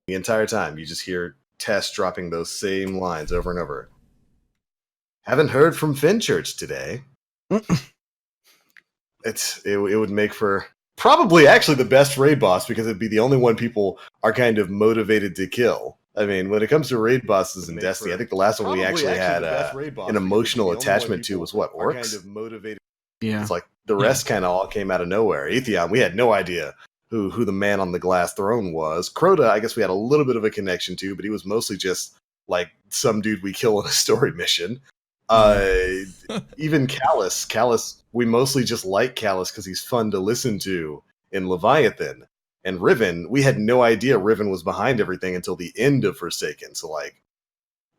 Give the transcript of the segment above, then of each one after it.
The entire time, you just hear Tess dropping those same lines over and over. Haven't heard from Fenchurch today. It would make for probably actually the best raid boss because it'd be the only one people are kind of motivated to kill. I mean, when it comes to raid bosses in Destiny, I think the last one we actually had an emotional attachment to was what, Orcs? Kind of motivated. Yeah. It's like the rest kind of all came out of nowhere. Atheon, we had no idea who the man on the glass throne was. Crota, I guess we had a little bit of a connection to, but he was mostly just like some dude we kill in a story mission. Even Callus, we mostly just like Callus because he's fun to listen to in Leviathan. And Riven, we had no idea Riven was behind everything until the end of Forsaken. So like,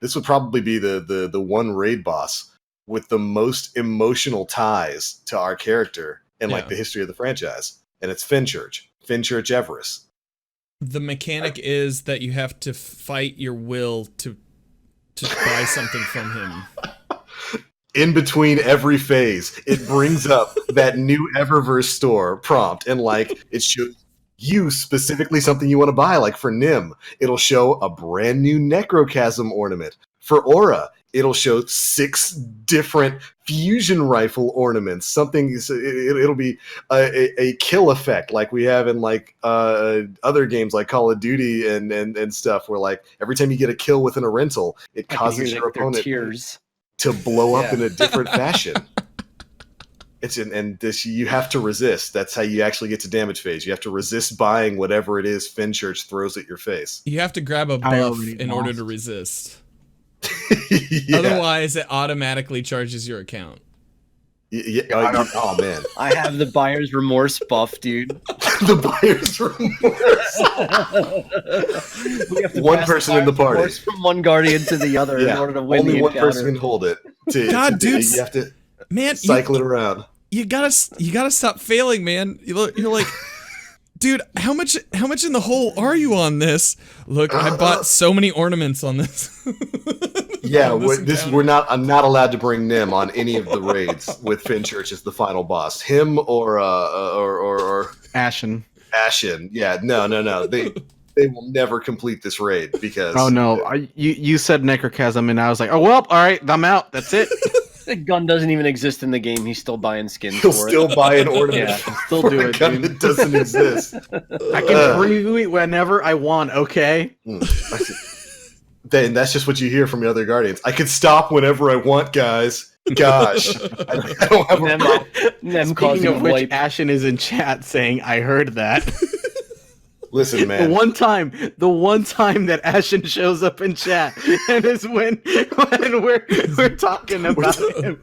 this would probably be the one raid boss with the most emotional ties to our character in like the history of the franchise. And it's Fenchurch Everest. The mechanic is that you have to fight your will to buy something from him. In between every phase, it brings up that new Eververse store prompt, and like it shows you specifically something you want to buy. Like for Nim, it'll show a brand new Necrochasm ornament. For Aura, it'll show 6 different fusion rifle ornaments. Something it'll be a kill effect like we have in like other games like Call of Duty and stuff, where like every time you get a kill within a rental, it causes your opponent to blow up in a different fashion. This you have to resist. That's how you actually get to damage phase. You have to resist buying whatever it is Fenchurch throws at your face. You have to grab a buff in order to resist. Otherwise, it automatically charges your account. Oh man, I have the buyer's remorse buff, dude. The buyer's remorse. We have to one person in the party from one guardian to the other in order to win. Only one person can hold it. God, dude, you have to cycle it around. You gotta stop failing, man. You're like, dude, how much in the hole are you on this? Look, I bought so many ornaments on this. Yeah, I'm not allowed to bring Nim on any of the raids with Fenchurch as the final boss. Him or Ashen. Ashen. Yeah, no. They will never complete this raid because. Oh no! You said Necrochasm, and I was like, oh well, all right, I'm out. That's it. The gun doesn't even exist in the game. He's still buying skins He'll for it. still buy an ornament. Yeah, still do it, gun dude. that doesn't exist. I can preview it whenever I want. Okay. Then that's just what you hear from your other guardians. I can stop whenever I want, guys. Gosh, I don't have a problem. Speaking of which, Ashen is in chat saying, "I heard that." Listen, man. The one time that Ashen shows up in chat, and is when we're talking about him.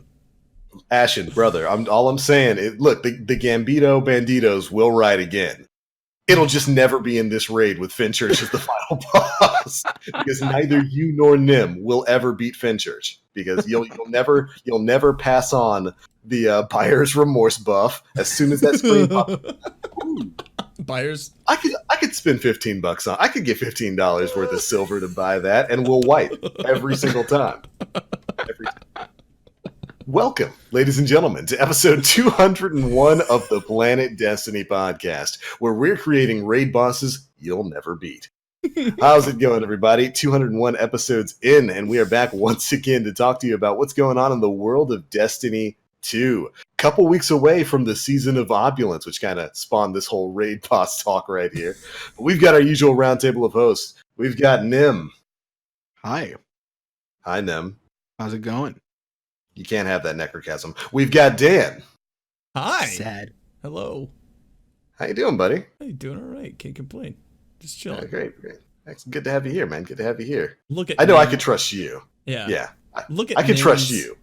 Ashen, brother, all I'm saying. Look, the Gambito Banditos will ride again. It'll just never be in this raid with Fenchurch as the final boss, because neither you nor Nim will ever beat Fenchurch, because you'll never pass on the buyer's remorse buff as soon as that screen pops. Buyers, I could spend $15 on. I could get $15 worth of silver to buy that, and we'll wipe every single time. Every time. Welcome, ladies and gentlemen, to episode 201 of the Planet Destiny podcast, where we're creating raid bosses you'll never beat. How's it going, everybody? 201 episodes in, and we are back once again to talk to you about what's going on in the world of Destiny 2. Couple weeks away from the Season of Opulence, which kind of spawned this whole raid boss talk right here. But we've got our usual roundtable of hosts. We've got Nim. Hi, Nim. how's it going? You can't have that Necrochasm. We've got Dan. hi. Sad. Hello. How you doing, buddy? Hey, doing all right. Can't complain. Just chilling. Great. It's good to have you here, man. Good to have you here. Look at. I know Nim. I could trust you. Yeah. Look at. I could trust you.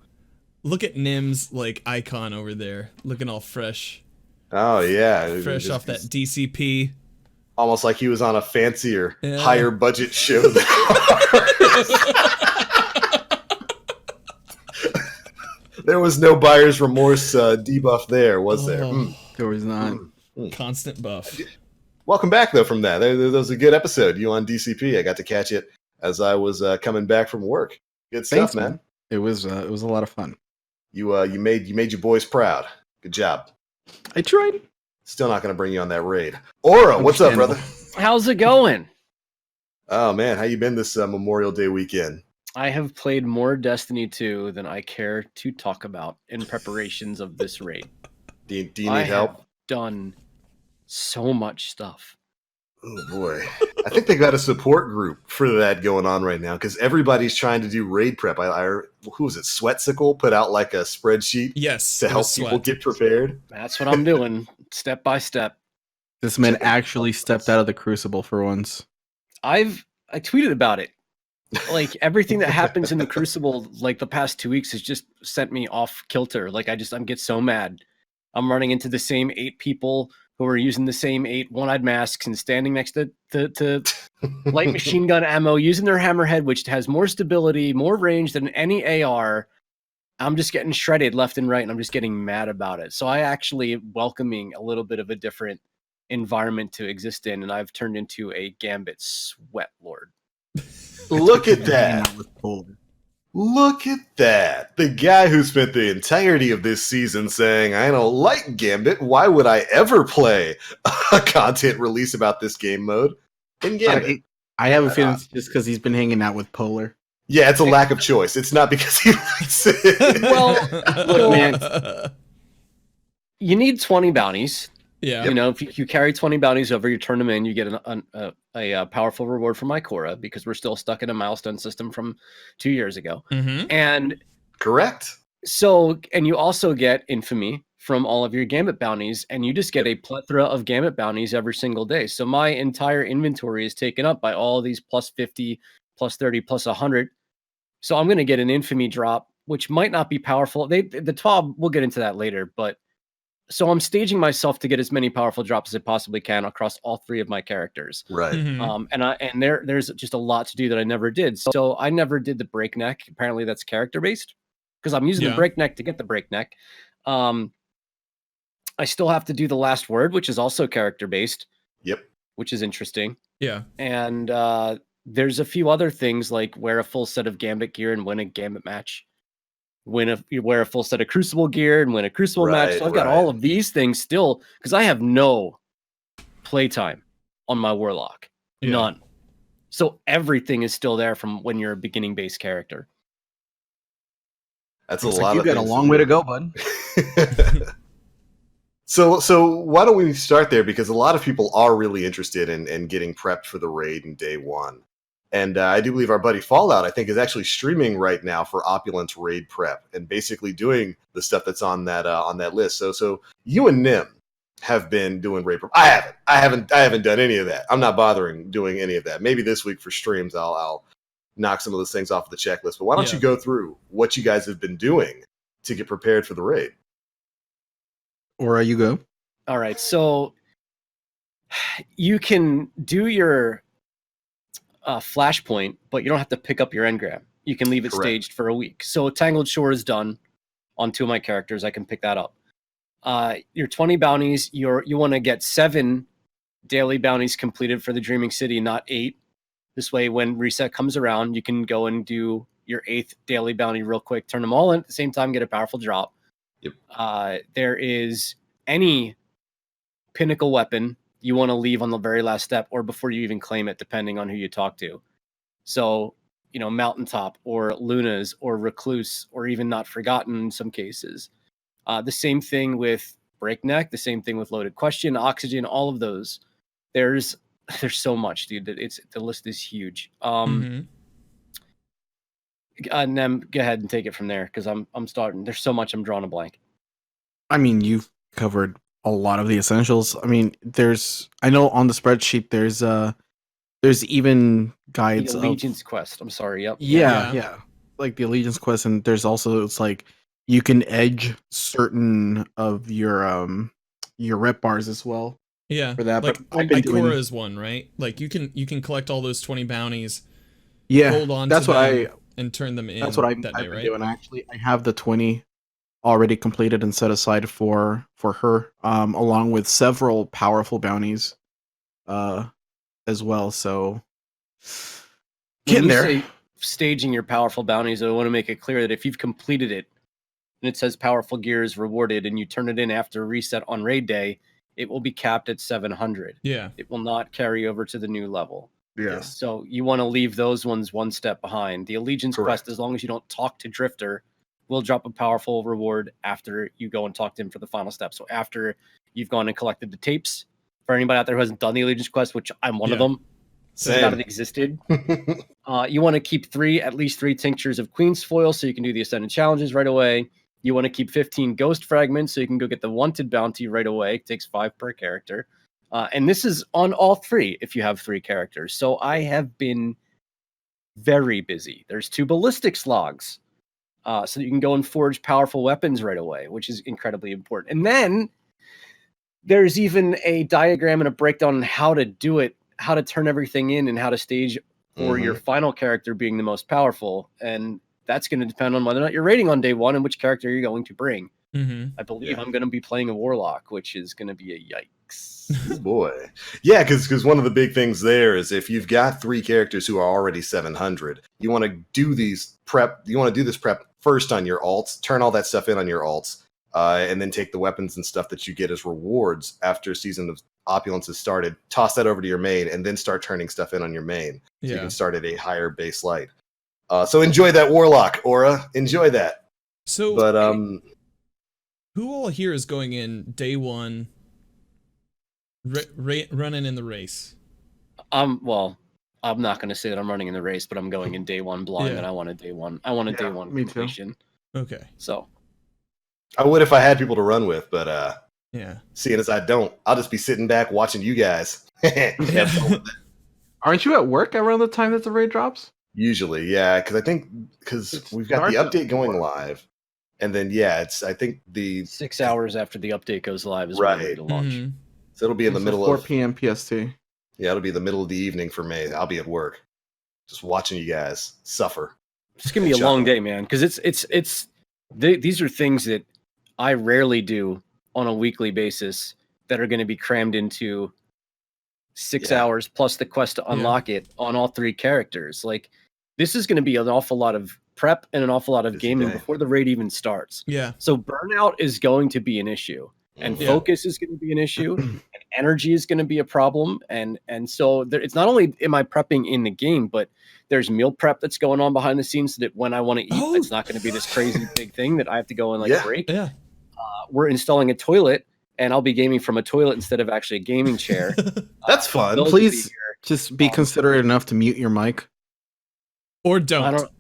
Look at Nim's like icon over there, looking all fresh. Oh yeah, Fresh off that DCP. Almost like he was on a fancier, higher budget show than ours. There was no buyer's remorse debuff there, was there? There was not. Constant buff. Welcome back, though, from that. That was a good episode. You on DCP. I got to catch it as I was coming back from work. Good stuff, Thanks, man. It was a lot of fun. You made your boys proud. Good job. I tried. Still not going to bring you on that raid. Aura, what's up, brother? How's it going? Oh man, how you been this Memorial Day weekend? I have played more Destiny 2 than I care to talk about in preparations of this raid. Do you I need help? have done so much stuff. Oh boy, I think they got a support group for that going on right now because everybody's trying to do raid prep. Who was it? Sweatsicle put out like a spreadsheet Yes, to it help was people Sweat. get prepared. That's what I'm doing, step by step. This man actually stepped out of the crucible for once. I tweeted about it. Like everything that happens in the Crucible, like the past 2 weeks, has just sent me off kilter. Like I get so mad. I'm running into the same 8 people who are using the same 8 one-eyed masks and standing next to light machine gun ammo, using their hammerhead, which has more stability, more range than any AR. I'm just getting shredded left and right, and I'm just getting mad about it. So I actually welcoming a little bit of a different environment to exist in, and I've turned into a Gambit sweat lord. Look at Hanging that. out with Polar. Look at that. The guy who spent the entirety of this season saying, I don't like Gambit. Why would I ever play a content release about this game mode in Gambit? I have a feeling it's just because he's been hanging out with Polar. Yeah, it's a lack of choice. It's not because he likes it. Well, look, man. You need 20 bounties. Yeah. You know, if you carry 20 bounties over, you turn them in, you get a powerful reward from Ikora because we're still stuck in a milestone system from 2 years ago. Mm-hmm. And Correct. so, and you also get infamy from all of your Gambit bounties, and you just get a plethora of Gambit bounties every single day. So my entire inventory is taken up by all of these plus 50, plus 30, plus 100. So I'm going to get an infamy drop, which might not be powerful. The TOB, we'll get into that later, but so I'm staging myself to get as many powerful drops as I possibly can across all 3 of my characters. Right. Mhm. And there's just a lot to do that I never did. So I never did the breakneck. Apparently that's character based because I'm using the breakneck to get the breakneck. I still have to do the last word, which is also character based. Yep. Which is interesting. Yeah. And there's a few other things like wear a full set of Gambit gear and win a Gambit match. You wear a full set of Crucible gear and win a Crucible match. So I've got all of these things still because I have no playtime on my Warlock. Yeah. None. So everything is still there from when you're a beginning base character. That's Looks a like lot you of got a things long way to go, bud. So why don't we start there? Because a lot of people are really interested in getting prepped for the raid in day one. And I do believe our buddy Fallout, I think, is actually streaming right now for Opulence raid prep and basically doing the stuff that's on that list. So you and Nim have been doing raid prep. I haven't done any of that. I'm not bothering doing any of that. Maybe this week for streams I'll knock some of those things off the checklist. But why don't you go through what you guys have been doing to get prepared for the raid? Or you go. All right, so you can do your flashpoint, but you don't have to pick up your engram. You can leave it staged for a week. So Tangled Shore is done on 2 of my characters. I can pick that up. Your 20 bounties, you want to get 7 daily bounties completed for the Dreaming City, not 8. This way, when reset comes around, you can go and do your 8th daily bounty real quick, turn them all in at the same time, get a powerful drop. Yep. There is any pinnacle weapon you want to leave on the very last step or before you even claim it, depending on who you talk to. So, Mountaintop or Luna's or Recluse or even Not Forgotten in some cases. The same thing with Breakneck, the same thing with Loaded Question, Oxygen, all of those. There's so much, dude. The list is huge. Nem, go ahead and take it from there because I'm starting. There's so much I'm drawing a blank. I mean, you've covered a lot of the essentials. I mean, I know on the spreadsheet there's even guides the Allegiance quest. I'm sorry. Yep. Yeah. Like the Allegiance quest, and there's also it's like you can edge certain of your rep bars as well. Yeah. For that, like but I've been Ikora doing... is one, right? Like you can collect all those 20 bounties. Yeah. Hold on. That's to what them and turn them in. That's what I've been doing. Actually, I have the 20 already completed and set aside for her, along with several powerful bounties, as well. So getting there. Staging your powerful bounties, I want to make it clear that if you've completed it and it says powerful gear is rewarded and you turn it in after reset on raid day, it will be capped at 700. Yeah. It will not carry over to the new level. Yeah. So you want to leave those ones one step behind. The Allegiance Correct. quest, as long as you don't talk to Drifter, will drop a powerful reward after you go and talk to him for the final step. So after you've gone and collected the tapes, for anybody out there who hasn't done the Allegiance quest, which I'm one of Yeah. them, Same. forgot it existed. You want to keep at least three tinctures of Queen's Foil so you can do the Ascended challenges right away. You want to keep 15 Ghost Fragments so you can go get the Wanted bounty right away. It takes 5 per character. And this is on all 3 if you have 3 characters. So I have been very busy. There's 2 ballistics logs. So that you can go and forge powerful weapons right away, which is incredibly important. And then there's even a diagram and a breakdown on how to do it, how to turn everything in, and how to stage for your final character being the most powerful. And that's going to depend on whether or not you're raiding on day 1 and which character you're going to bring. I believe I'm going to be playing a Warlock, which is going to be a yikes. Boy. Yeah, because one of the big things there is if you've got 3 characters who are already 700, you want to do this prep first on your alts, turn all that stuff in on your alts, and then take the weapons and stuff that you get as rewards after Season of Opulence has started, toss that over to your main, and then start turning stuff in on your main. So you can start at a higher base light. So enjoy that Warlock, Aura. Enjoy that. So, But who all here is going in day 1 running in the race? Well, I'm not going to say that I'm running in the race, but I'm going in day 1 blind, Yeah. and I want a day 1. I want a day 1 me too. completion. Okay. So I would if I had people to run with, but Yeah. seeing as I don't, I'll just be sitting back watching you guys. Have fun with it. Aren't you at work around the time that the raid drops? Usually, yeah, because It we've got the starts at update going 4. live, and then I think 6 hours after the update goes live is Right. when we're ready to launch. Mhm. so it'll be in the It's middle 4 of p.m. PST. it'll be the middle of the evening for me. I'll be at work, just watching you guys suffer. It's gonna be a long day, man, because these are things that I rarely do on a weekly basis that are going to be crammed into 6 Yeah. hours plus the quest to unlock it on all 3 characters. Like, this is going to be an awful lot of prep and an awful lot of Busy gaming day. before the raid even starts. Yeah. So burnout is going to be an issue, and Yeah. focus is going to be an issue, and energy is going to be a problem. And so it's not only am I prepping in the game, but there's meal prep that's going on behind the scenes so that when I want to eat, Oh. it's not going to be this crazy big thing that I have to go and Yeah. break. Yeah. We're installing a toilet, and I'll be gaming from a toilet instead of actually a gaming chair. That's fun. Those will Please be here. just be considerate enough to mute your mic. Or I don't. don't.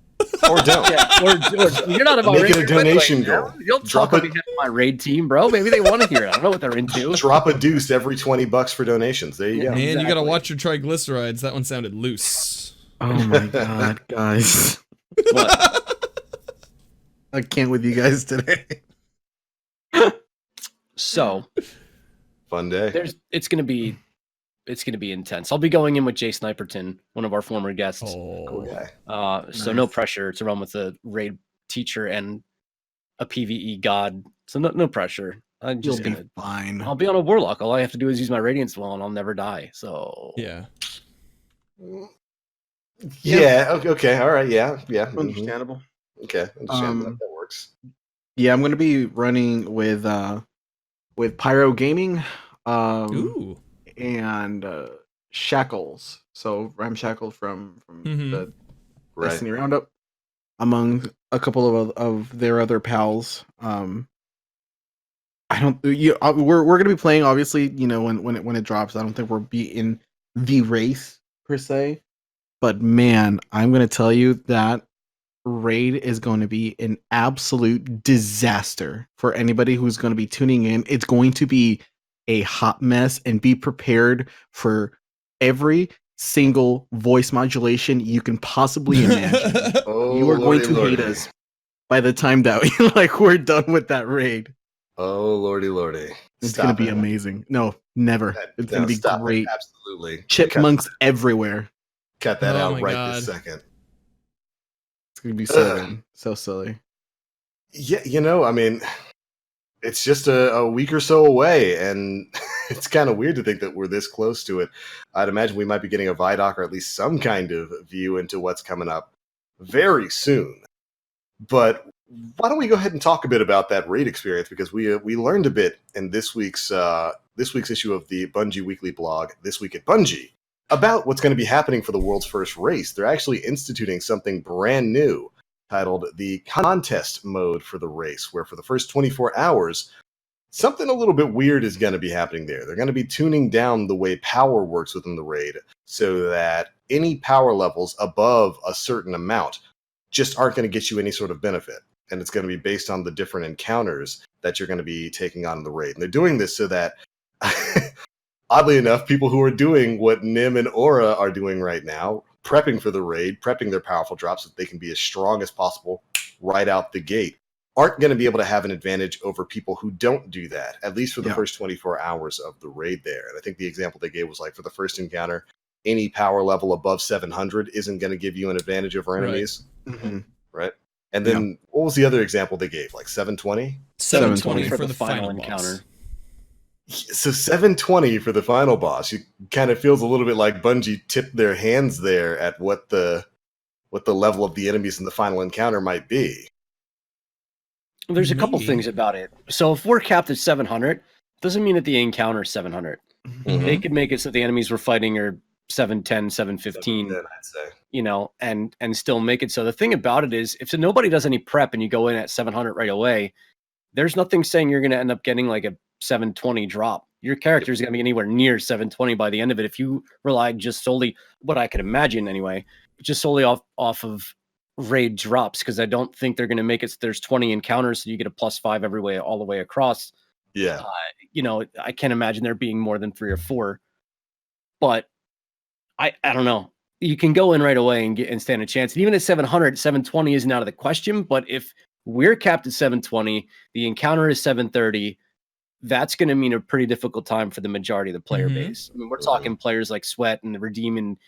Or don't. Yeah, or you're not about Make it a raid donation anyway, goal. man. You'll Drop talk on it. behalf of my raid team, bro. Maybe they want to hear it. I don't know what they're into. Drop a deuce every $20 for donations. There you go. Yeah. Man, you gotta Exactly. watch your triglycerides. That one sounded loose. Oh my god, guys. What? I can't with you guys today. So Fun day. it's gonna be intense. I'll be going in with Jay Sniperton, one of our former guests. Cool Oh. guy. So no pressure to run with a raid teacher and a PVE god. So no pressure. I'm You'll just be gonna. fine. I'll be on a warlock. All I have to do is use my radiance wall, and I'll never die. So Yeah. Yeah. Okay. All right. Yeah. Yeah. mhm. Understandable. Okay. Understand Um, that works. Yeah, I'm gonna be running with Pyro Gaming, Ooh. and Shackles. So Ramshackle from Mhm. the Right. Destiny Roundup, among a couple of their other pals. I don't. We're gonna be playing, obviously. When it drops. I don't think we'll be in the race per se, but man, I'm gonna tell you that raid is going to be an absolute disaster for anybody who's going to be tuning in. It's going to be a hot mess, and be prepared for every single voice modulation you can possibly imagine. Oh, You are going lordy, to hate lordy. us by the time that we're done with that raid. Oh lordy, lordy. It's Stop going to be it. amazing. No, never. It's going to be Stop it. great. Absolutely. Chipmunks everywhere. Cut that Oh out my right God. this second. It's going to be so Ugh. good. So silly. Yeah, I mean, it's just a week or so away, and it's kind of weird to think that we're this close to it. I'd imagine we might be getting a Vidoc or at least some kind of view into what's coming up very soon. But why don't we go ahead and talk a bit about that raid experience, because we learned a bit in this week's issue of the Bungie Weekly blog, This Week at Bungie, about what's going to be happening for the world's first race. They're actually instituting something brand new titled the contest mode for the race, where for the first 24 hours, something a little bit weird is going to be happening there. They're going to be tuning down the way power works within the raid so that any power levels above a certain amount just aren't going to get you any sort of benefit. And it's going to be based on the different encounters that you're going to be taking on in the raid. And they're doing this so that, oddly enough, people who are doing what Nim and Aura are doing right now, prepping for the raid, prepping their powerful drops so that they can be as strong as possible right out the gate, aren't going to be able to have an advantage over people who don't do that, at least for the first 24 hours of the raid there. And I think the example they gave was like for the first encounter, any power level above 700 isn't going to give you an advantage over enemies. Right. Mm-hmm. Right? And then what was the other example they gave? Like 720? 720 for the final encounter. So 720 for the final boss. You kind of feels a little bit like Bungie tipped their hands there at what the level of the enemies in the final encounter might be. There's a couple things about it. So if we're capped at 700, doesn't mean that the encounter is 700. Mm-hmm. They could make it so the enemies we're fighting are 710, 715, 710, I'd say. you know, and still make it. So the thing about it is, if nobody does any prep and you go in at 700 right away, there's nothing saying you're going to end up getting like a 720 drop. Your character is going to be anywhere near 720 by the end of it if you relied just solely, what I could imagine anyway, just solely off of raid drops, because I don't think they're going to make it so there's 20 encounters so you get a +5 every way all the way across. Yeah. You know, I can't imagine there being more than 3 or 4. But I don't know. You can go in right away and stand a chance. And even at 700, 720 isn't out of the question. But if we're capped at 720, the encounter is 730, that's going to mean a pretty difficult time for the majority of the player base. I mean, we're talking players like Sweat and the Redeem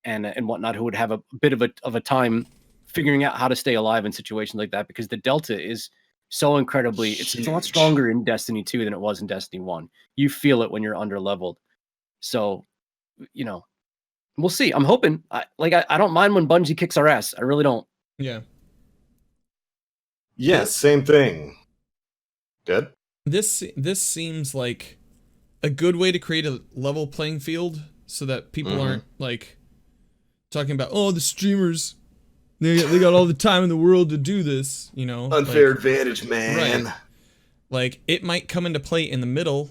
and whatnot who would have a bit of a time figuring out how to stay alive in situations like that, because the delta is so incredibly, it's a lot stronger in Destiny 2 than it was in Destiny 1. You feel it when you're under leveled. So, you know, we'll see. I'm hoping. I don't mind when Bungie kicks our ass. I really don't. Yeah. Yes, same thing. Good. This seems like a good way to create a level playing field so that people aren't like talking about, oh, the streamers, they got all the time in the world to do this, you know. Unfair advantage, man. Right. Like, it might come into play in the middle.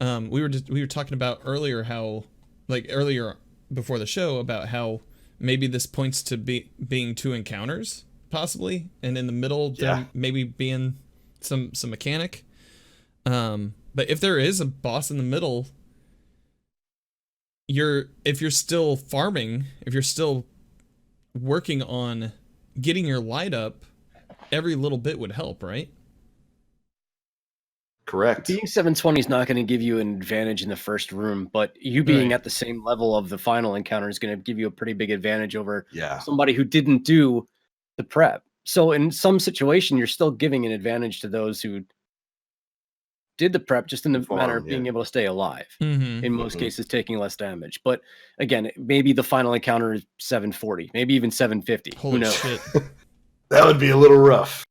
We were talking about earlier before the show about how maybe this points to being 2 encounters possibly, and in the middle there maybe being some mechanic. But if there is a boss in the middle, if you're still farming, if you're still working on getting your light up, every little bit would help, right? Correct. Being 720 is not going to give you an advantage in the first room, but you being at the same level of the final encounter is going to give you a pretty big advantage over somebody who didn't do the prep. So in some situation, you're still giving an advantage to those who did the prep, just in the matter of being able to stay alive. In most cases, taking less damage. But again, maybe the final encounter is 740, maybe even 750. Holy Who knows? shit. That would be a little rough.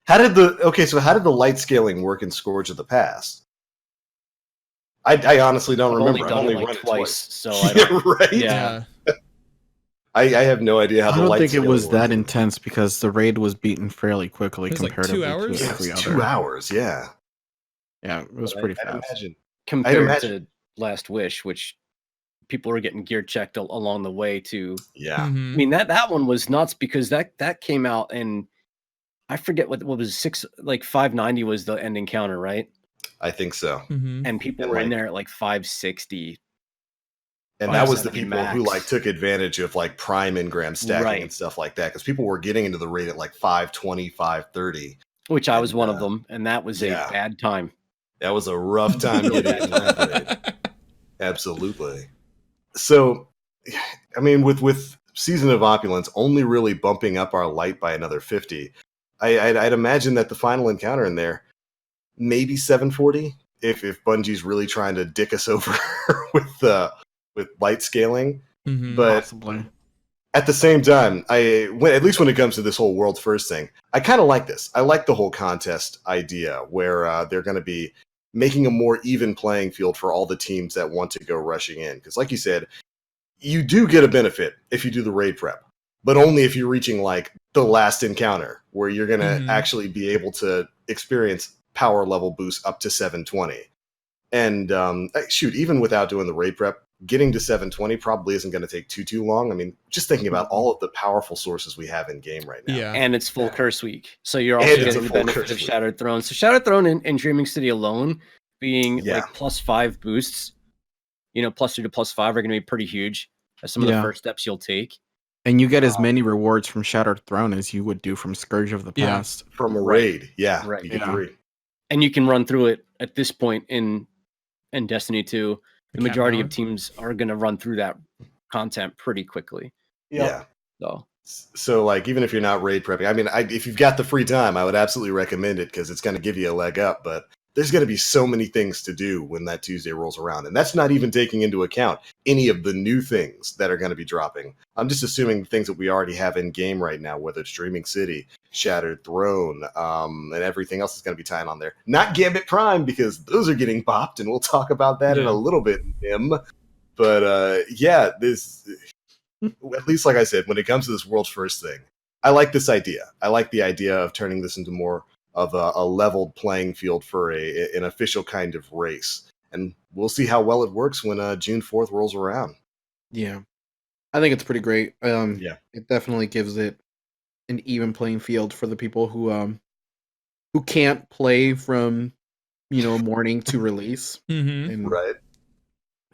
How did the light scaling work in Scourge of the Past? I honestly don't remember. I've only run it twice. So I don't, right? Yeah. I have no idea how I the don't light think it was scaling that works. intense because the raid was beaten fairly quickly It was like 2 comparatively hours? to Yeah, every it was other. 2 hours, yeah. Yeah, it was pretty I'd fast. imagine. compared to Last Wish, which people were getting gear checked along the way to. Yeah. I mean, that one was nuts because that came out and I forget what was 590 was the end encounter, right? I think so. And people And were in like- there at like 560. And that was the 570 people who max. like took advantage of like prime engram stacking Right. and stuff like that, because people were getting into the raid at like 520, 530. Which I was And, one of them, and that was a bad time. That was a rough time getting into that raid. Absolutely. So, I mean, with Season of Opulence only really bumping up our light by another 50, I'd imagine that the final encounter in there, maybe 740, if Bungie's really trying to dick us over with light scaling. But Possibly. at the same time, at least when it comes to this whole world first thing, I kind of like this. I like the whole contest idea where they're going to be making a more even playing field for all the teams that want to go rushing in. Because like you said, you do get a benefit if you do the raid prep, but only if you're reaching like the last encounter where you're going to actually be able to experience power level boosts up to 720. And shoot, even without doing the raid prep, getting to 720 probably isn't going to take too long. I mean, just thinking about all of the powerful sources we have in game right now. Yeah. And it's full curse week. So you're also And it's getting a the full benefit curse of week. Shattered Throne. So Shattered Throne in Dreaming City alone being Yeah. like +5 boosts, you know, +3 to +5 are going to be pretty huge. That's some of the Yeah. first steps you'll take. And you get as many rewards from Shattered Throne as you would do from Scourge of the Yeah. Past. From a Right. raid, yeah, Right. you get Yeah. 3. And you can run through it at this point in Destiny 2. The majority of teams are going to run through that content pretty quickly. Yeah. So like, even if you're not raid prepping, I mean, if you've got the free time, I would absolutely recommend it because it's going to give you a leg up. But there's going to be so many things to do when that Tuesday rolls around. And that's not even taking into account any of the new things that are going to be dropping. I'm just assuming things that we already have in game right now, whether it's Dreaming City, Shattered Throne, and everything else is going to be tying on there. Not Gambit Prime, because those are getting bopped, and we'll talk about that in a little bit, Nim. But yeah, this, at least like I said, when it comes to this world's first thing, I like this idea. I like the idea of turning this into more of a leveled playing field for an official kind of race. And we'll see how well it works when June 4th rolls around. Yeah. I think it's pretty great. Yeah. It definitely gives it an even playing field for the people who can't play from, morning to release. Mm-hmm. And Right.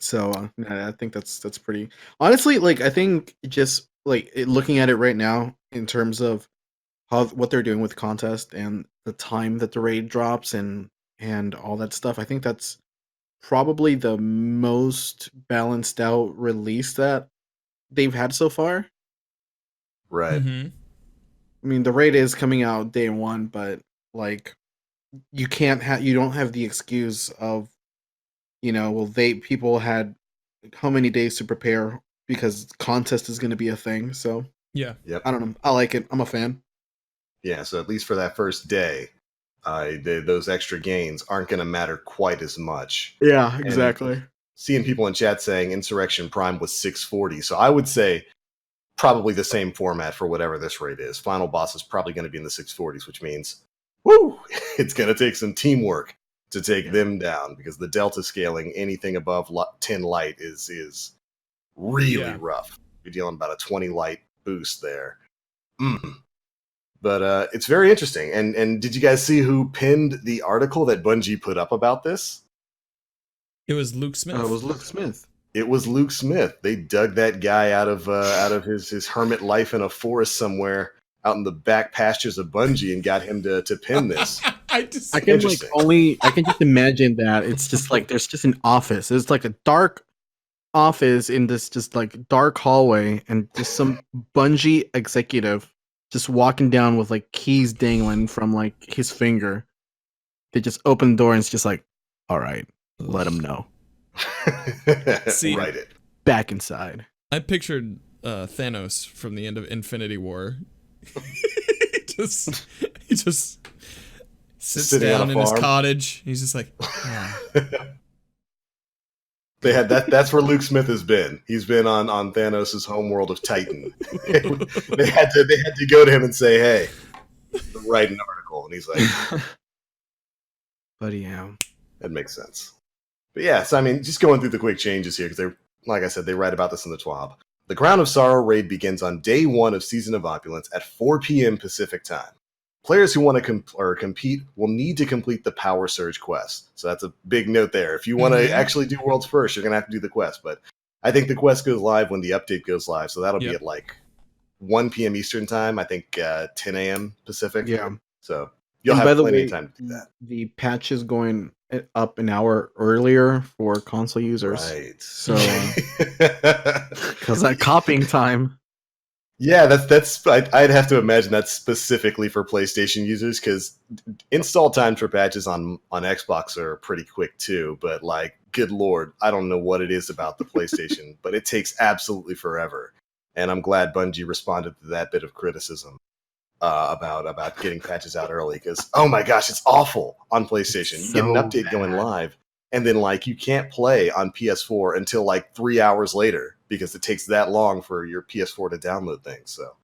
so I think that's pretty, honestly, like, I think just like looking at it right now in terms of what they're doing with contest and the time that the raid drops and all that stuff, I think that's probably the most balanced out release that they've had so far. Right. Mm-hmm. I mean, the raid is coming out day one, but like, you don't have the excuse of, people had how many days to prepare because contest is going to be a thing. So Yeah. Yep. I don't know. I like it. I'm a fan. Yeah, so at least for that first day, those extra gains aren't going to matter quite as much. Yeah, exactly. Seeing people in chat saying Insurrection Prime was 640, so I would say probably the same format for whatever this raid is. Final boss is probably going to be in the 640s, which means, woo, it's going to take some teamwork to take them down because the delta scaling anything above 10 light is really rough. You're dealing about a 20 light boost there. But it's very interesting. And did you guys see who pinned the article that Bungie put up about this? It was Luke Smith. It was Luke Smith. It was Luke Smith. They dug that guy out of his hermit life in a forest somewhere out in the back pastures of Bungie and got him to pin this. I can just imagine that it's just like there's just an office. It's like a dark office in this just like dark hallway, and just some Bungie executive just walking down with like keys dangling from like his finger. They just open the door and it's just like, all right, let him know. See, write it back inside. I pictured Thanos from the end of Infinity War. he just sits Sitting on down a in his farm. cottage. He's just like, They had that. That's where Luke Smith has been. He's been on Thanos' homeworld of Titan. they had to go to him and say, "Hey, write an article," and he's like, But yeah, that makes sense. But yeah, so I mean, just going through the quick changes here because they, like I said, they write about this in the TWAB. The Crown of Sorrow raid begins on day 1 of Season of Opulence at 4 p.m. Pacific time. Players who want to compete will need to complete the Power Surge quest. So that's a big note there. If you want to actually do Worlds First, you're going to have to do the quest. But I think the quest goes live when the update goes live. So that'll be at like 1 p.m. Eastern time. I think 10 a.m. Pacific. yeah. So you'll And have by the plenty way, of time to do that. The patch is going up an hour earlier for console users. Right. So, because that copying time. Yeah, that's. I'd have to imagine that's specifically for PlayStation users because install times for patches on Xbox are pretty quick too. But like, good lord, I don't know what it is about the PlayStation, but it takes absolutely forever. And I'm glad Bungie responded to that bit of criticism. about getting patches out early because oh my gosh, it's awful on PlayStation. You get an update going live, and then like you can't play on PS4 until like 3 hours later because it takes that long for your PS4 to download things. So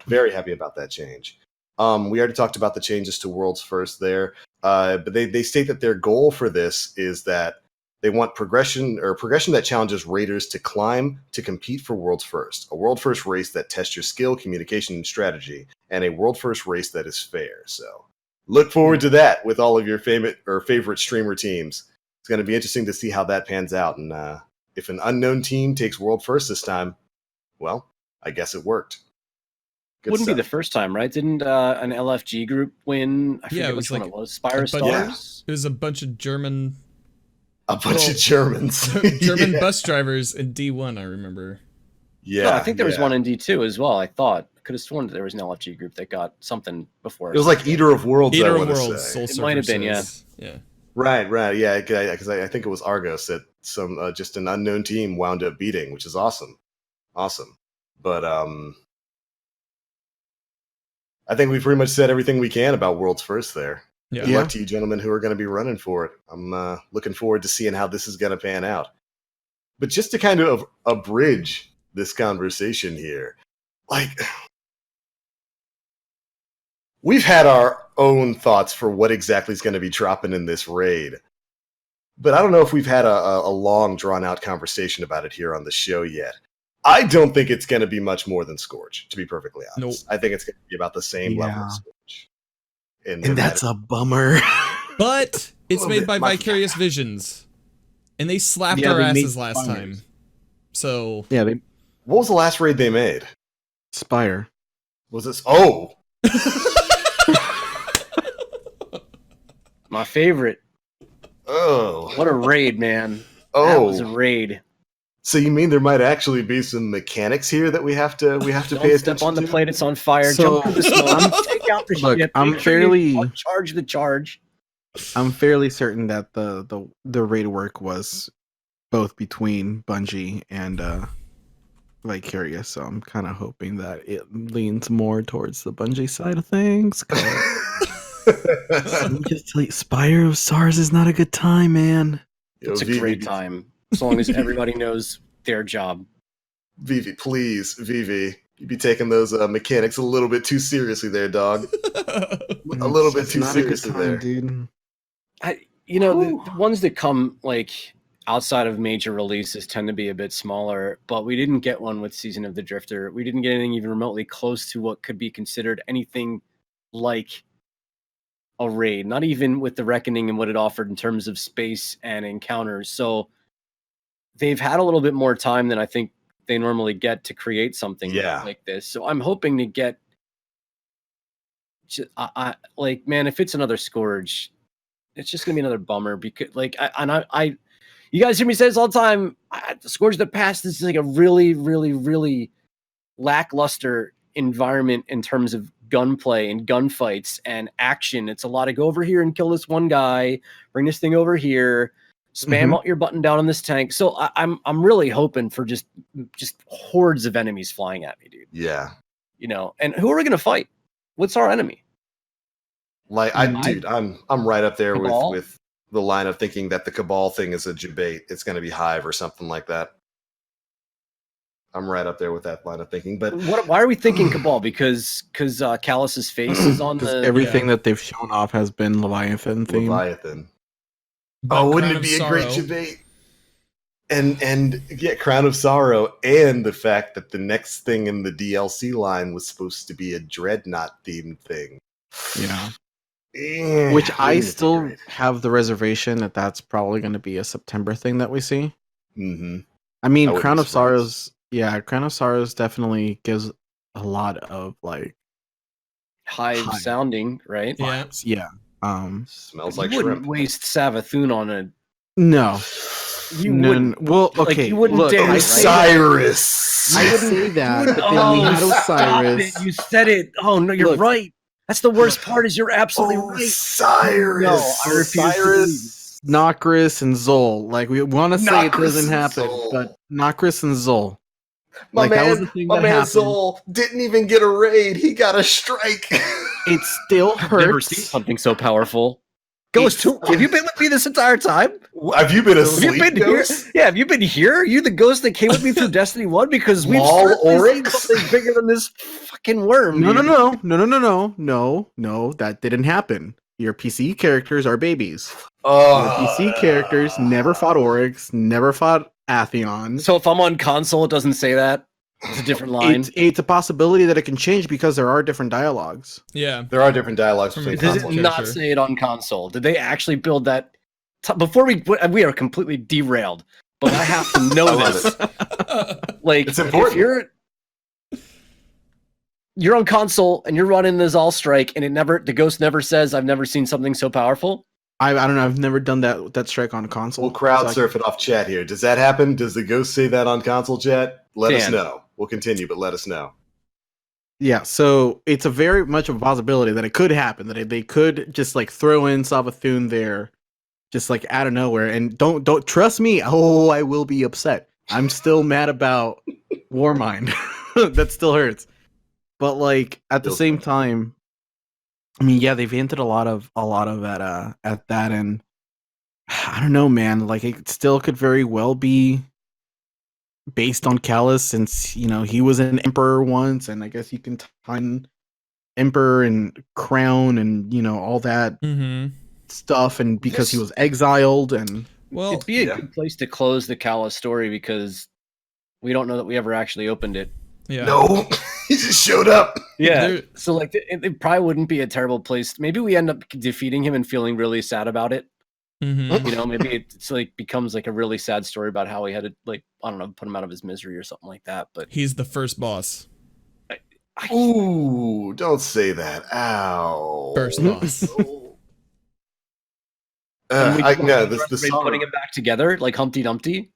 very happy about that change. We already talked about the changes to World's First there, but they state that their goal for this is that they want progression that challenges raiders to climb to compete for World's First, a World First race that tests your skill, communication, and strategy, and a World First race that is fair. So look forward to that with all of your favorite streamer teams. It's going to be interesting to see how that pans out, and if an unknown team takes World First this time, well, I guess it worked. Wouldn't be the first time, right? Didn't an LFG group win? I forget which one it was. Spire Stars? It was a bunch of German... Germans. German bus drivers in D1, I remember. Yeah. No, I think there was one in D2 as well, I thought. I could have sworn that there was an LFG group that got something before. It was like Eater of Worlds, Eater of Worlds, Soul It might have been, yeah. Right, yeah, because I think it was Argos that some just an unknown team wound up beating, which is awesome. But I think we pretty much said everything we can about World's First there. Yeah. Good luck to you gentlemen who are going to be running for it. I'm looking forward to seeing how this is going to pan out. But just to kind of abridge this conversation here, like, we've had our own thoughts for what exactly is going to be dropping in this raid. But I don't know if we've had a long, drawn-out conversation about it here on the show yet. I don't think it's going to be much more than Scourge, to be perfectly honest. Nope. I think it's going to be about the same level of Scourge. And that's a bummer. But it's made by Vicarious Visions. And they slapped our asses last time. So... Yeah, what was the last raid they made? Spire. Was this... Oh! My favorite. Oh. What a raid, man. Oh. That was a raid. So you mean there might actually be some mechanics here that we have to pay attention to? Don't step on the plate, it's on fire. Jump through the snow. Take out the ship. I'm fairly charge the charge. I'm fairly certain that the raid work was both between Bungie and Vicarious, so I'm kind of hoping that it leans more towards the Bungie side of things. Let me just tell you, Spire of Stars is not a good time, man. It's a great time. As long as everybody knows their job. Vivi, please, Vivi. You be taking those mechanics a little bit too seriously there, dog. A little bit too seriously there. Dude. The ones that come like outside of major releases tend to be a bit smaller, but we didn't get one with Season of the Drifter. We didn't get anything even remotely close to what could be considered anything like a raid, not even with the Reckoning and what it offered in terms of space and encounters. So they've had a little bit more time than I think they normally get to create something like this. So I'm hoping to get, man, if it's another Scourge, it's just gonna be another bummer because, you guys hear me say this all the time. The Scourge of the past is like a really, really, really lackluster environment in terms of gunplay and gunfights and action. It's a lot of go over here and kill this one guy, bring this thing over here. Spam out your button down on this tank. So I'm really hoping for just hordes of enemies flying at me, dude. Yeah. And who are we gonna fight? What's our enemy? I'm right up there with the line of thinking that the Cabal thing is a debate. It's going to be Hive or something like that. I'm right up there with that line of thinking. But why are we thinking Cabal? Because Callus's face is on the everything that they've shown off has been Leviathan theme. Leviathan. But wouldn't it be a great debate? And Crown of Sorrow, and the fact that the next thing in the DLC line was supposed to be a Dreadnought themed thing. Yeah. Which I still have the reservation that that's probably going to be a September thing that we see. Mm-hmm. I mean, Crown of Sorrows definitely gives a lot of like Hive sounding, right? Yeah. Smells like you shrimp. Wouldn't waste Savathun on a. No. You well, okay. You wouldn't dare. Osiris. I would say that. But then we had Osiris. You said it. Oh no, you're right. That's the worst part. Is you're absolutely right. Osiris. No, I refuse. Nokris and Zol. Like we want to say it doesn't happen, but Nokris and Zol. My That was man, the thing my that man happened. Zol didn't even get a raid. He got a strike. It still I've never hurts. seen something so powerful. Ghost, have you been with me this entire time? Have you been Have asleep, you been Ghost? here? Yeah, have you been here? Are you the ghost that came with me through Destiny 1? Because we've Maul certainly seen Oryx? something bigger than this fucking worm. No, dude. no, that didn't happen. Your PC characters are babies. Your Oh, PC characters never fought Oryx, never fought Atheon. So if I'm on console, it doesn't say that. It's a different line. It's a possibility that it can change because there are different dialogues. Yeah. There are different dialogues From between a Does consoles. it not character. say it on console? Did they actually build that? Before we are completely derailed, but I have to know I love this. Like, It's important. if you're on console and you're running the Zal strike, and the ghost never says, "I've never seen something so powerful." I don't know. I've never done that strike on console. We'll crowd so I- surf it off chat here. Does that happen? Does the ghost say that on console chat? Let us Dan. know. We'll continue, but let us know. Yeah, so it's a very much of a possibility that it could happen, that they could just like throw in Savathun there, just like out of nowhere. And don't trust me. Oh, I will be upset. I'm still mad about Warmind. That still hurts. But like at the Feels same bad. time, I mean, yeah, they've hinted a lot of at that, and I don't know, man. Like it still could very well be based on Callus, since he was an emperor once, and I guess you can tie emperor and crown and all that Mm-hmm. stuff, and because he Yes. was exiled, and Well, It'd be a yeah. good place to close the Callus story because we don't know that we ever actually opened it. yeah. No, he just showed up. Yeah. There- So like, it probably wouldn't be a terrible place. Maybe we end up defeating him and feeling really sad about it. Mm-hmm. Maybe it's like becomes like a really sad story about how he had to, like, I don't know, put him out of his misery or something like that. But He's the first boss. Ooh, don't say that. Ow. First boss. I can go. This the Maybe song. putting him back together like Humpty Dumpty.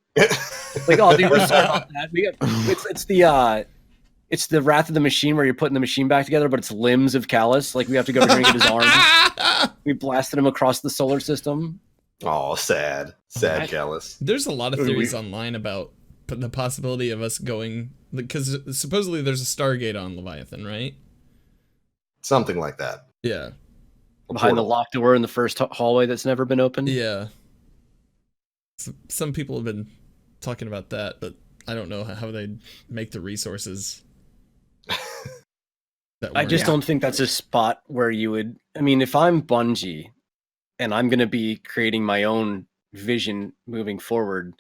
Like, oh, dude, we're sorry about that. It's the Wrath of the Machine where you're putting the machine back together, but it's limbs of Callus. Like, we have to go over here and get his arms. We blasted him across the solar system. Oh, sad, Callus. There's a lot of We- theories online about the possibility of us going, because supposedly there's a Stargate on Leviathan, right? Something like that. Yeah. Behind the Portal. locked door in the first hallway that's never been opened. Yeah. Some people have been talking about that, but I don't know how they make the resources. That I just Yeah. don't think that's a spot where you would. I mean, if I'm Bungie and I'm going to be creating my own vision moving forward,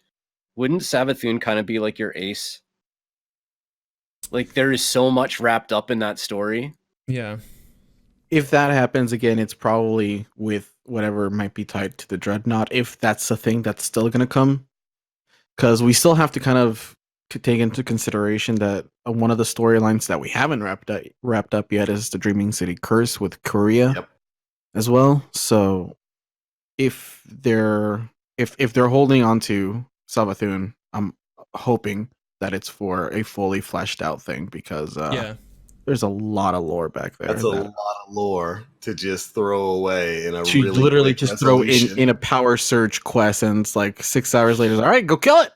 wouldn't Savathun kind of be like your ace? Like, there is so much wrapped up in that story. Yeah. if that happens again, it's probably with whatever might be tied to the Dreadnought, if that's the thing that's still going to come. Because we still have to kind of take into consideration that one of the storylines that we haven't wrapped up yet is the Dreaming City Curse with Korea Yep. as well. So if they're holding on to Savathun, I'm hoping that it's for a fully fleshed out thing, because Yeah. there's a lot of lore back there. That's a that- lot of lore to just throw away in a to really literally quick just throw resolution. in a power surge quest, and it's like 6 hours later, all right, go kill it.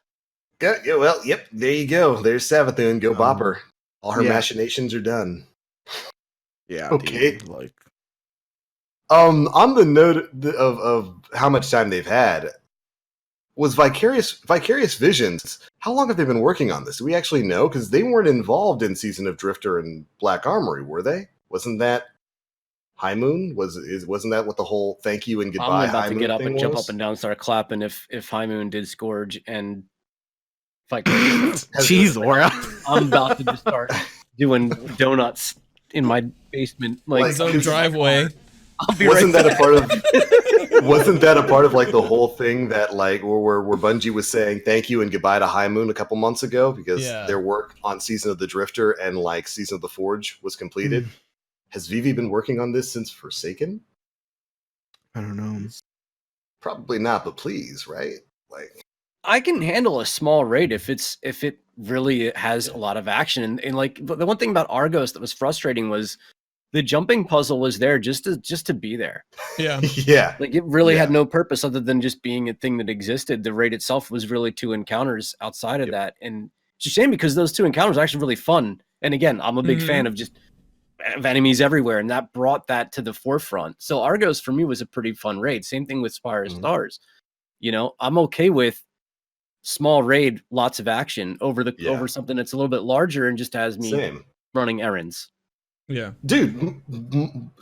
Yeah, well, yep, there you go. There's Savathun. Go bop her. All her yeah. machinations are done. Yeah. Okay. dude, like On the note of how much time they've had, was Vicarious Visions. How long have they been working on this? Do we actually know? Because they weren't involved in Season of Drifter and Black Armory, were they? Wasn't that High Moon? Wasn't that what the whole thank you and goodbye I'm about High to Moon get up thing and jump was? up and down and start clapping if High Moon did Scourge and fight. jeez, Aura. I'm about to just start doing donuts in my basement. Like, His own driveway. I'll be Wasn't right that back. a part of? Wasn't that a part of like the whole thing that like where Bungie was saying thank you and goodbye to High Moon a couple months ago because Yeah. their work on Season of the Drifter and like Season of the Forge was completed? Has Vivi been working on this since Forsaken? I don't know. Probably not, but please, right? Like, I can handle a small raid if it really has a lot of action. And like the one thing about Argos that was frustrating was the jumping puzzle was there just to be there. Yeah. yeah, Like, it really had Yeah. no purpose other than just being a thing that existed. The raid itself was really two encounters outside of Yep. that, and It's a shame because those two encounters are actually really fun. And again, I'm a big Mhm. fan of just of enemies everywhere, and that brought that to the forefront. So Argos for me was a pretty fun raid. Same thing with Spire of Mhm. Stars. You know, I'm okay with small raid, lots of action over Yeah. something that's a little bit larger and just has me Same. running errands. Yeah. Dude,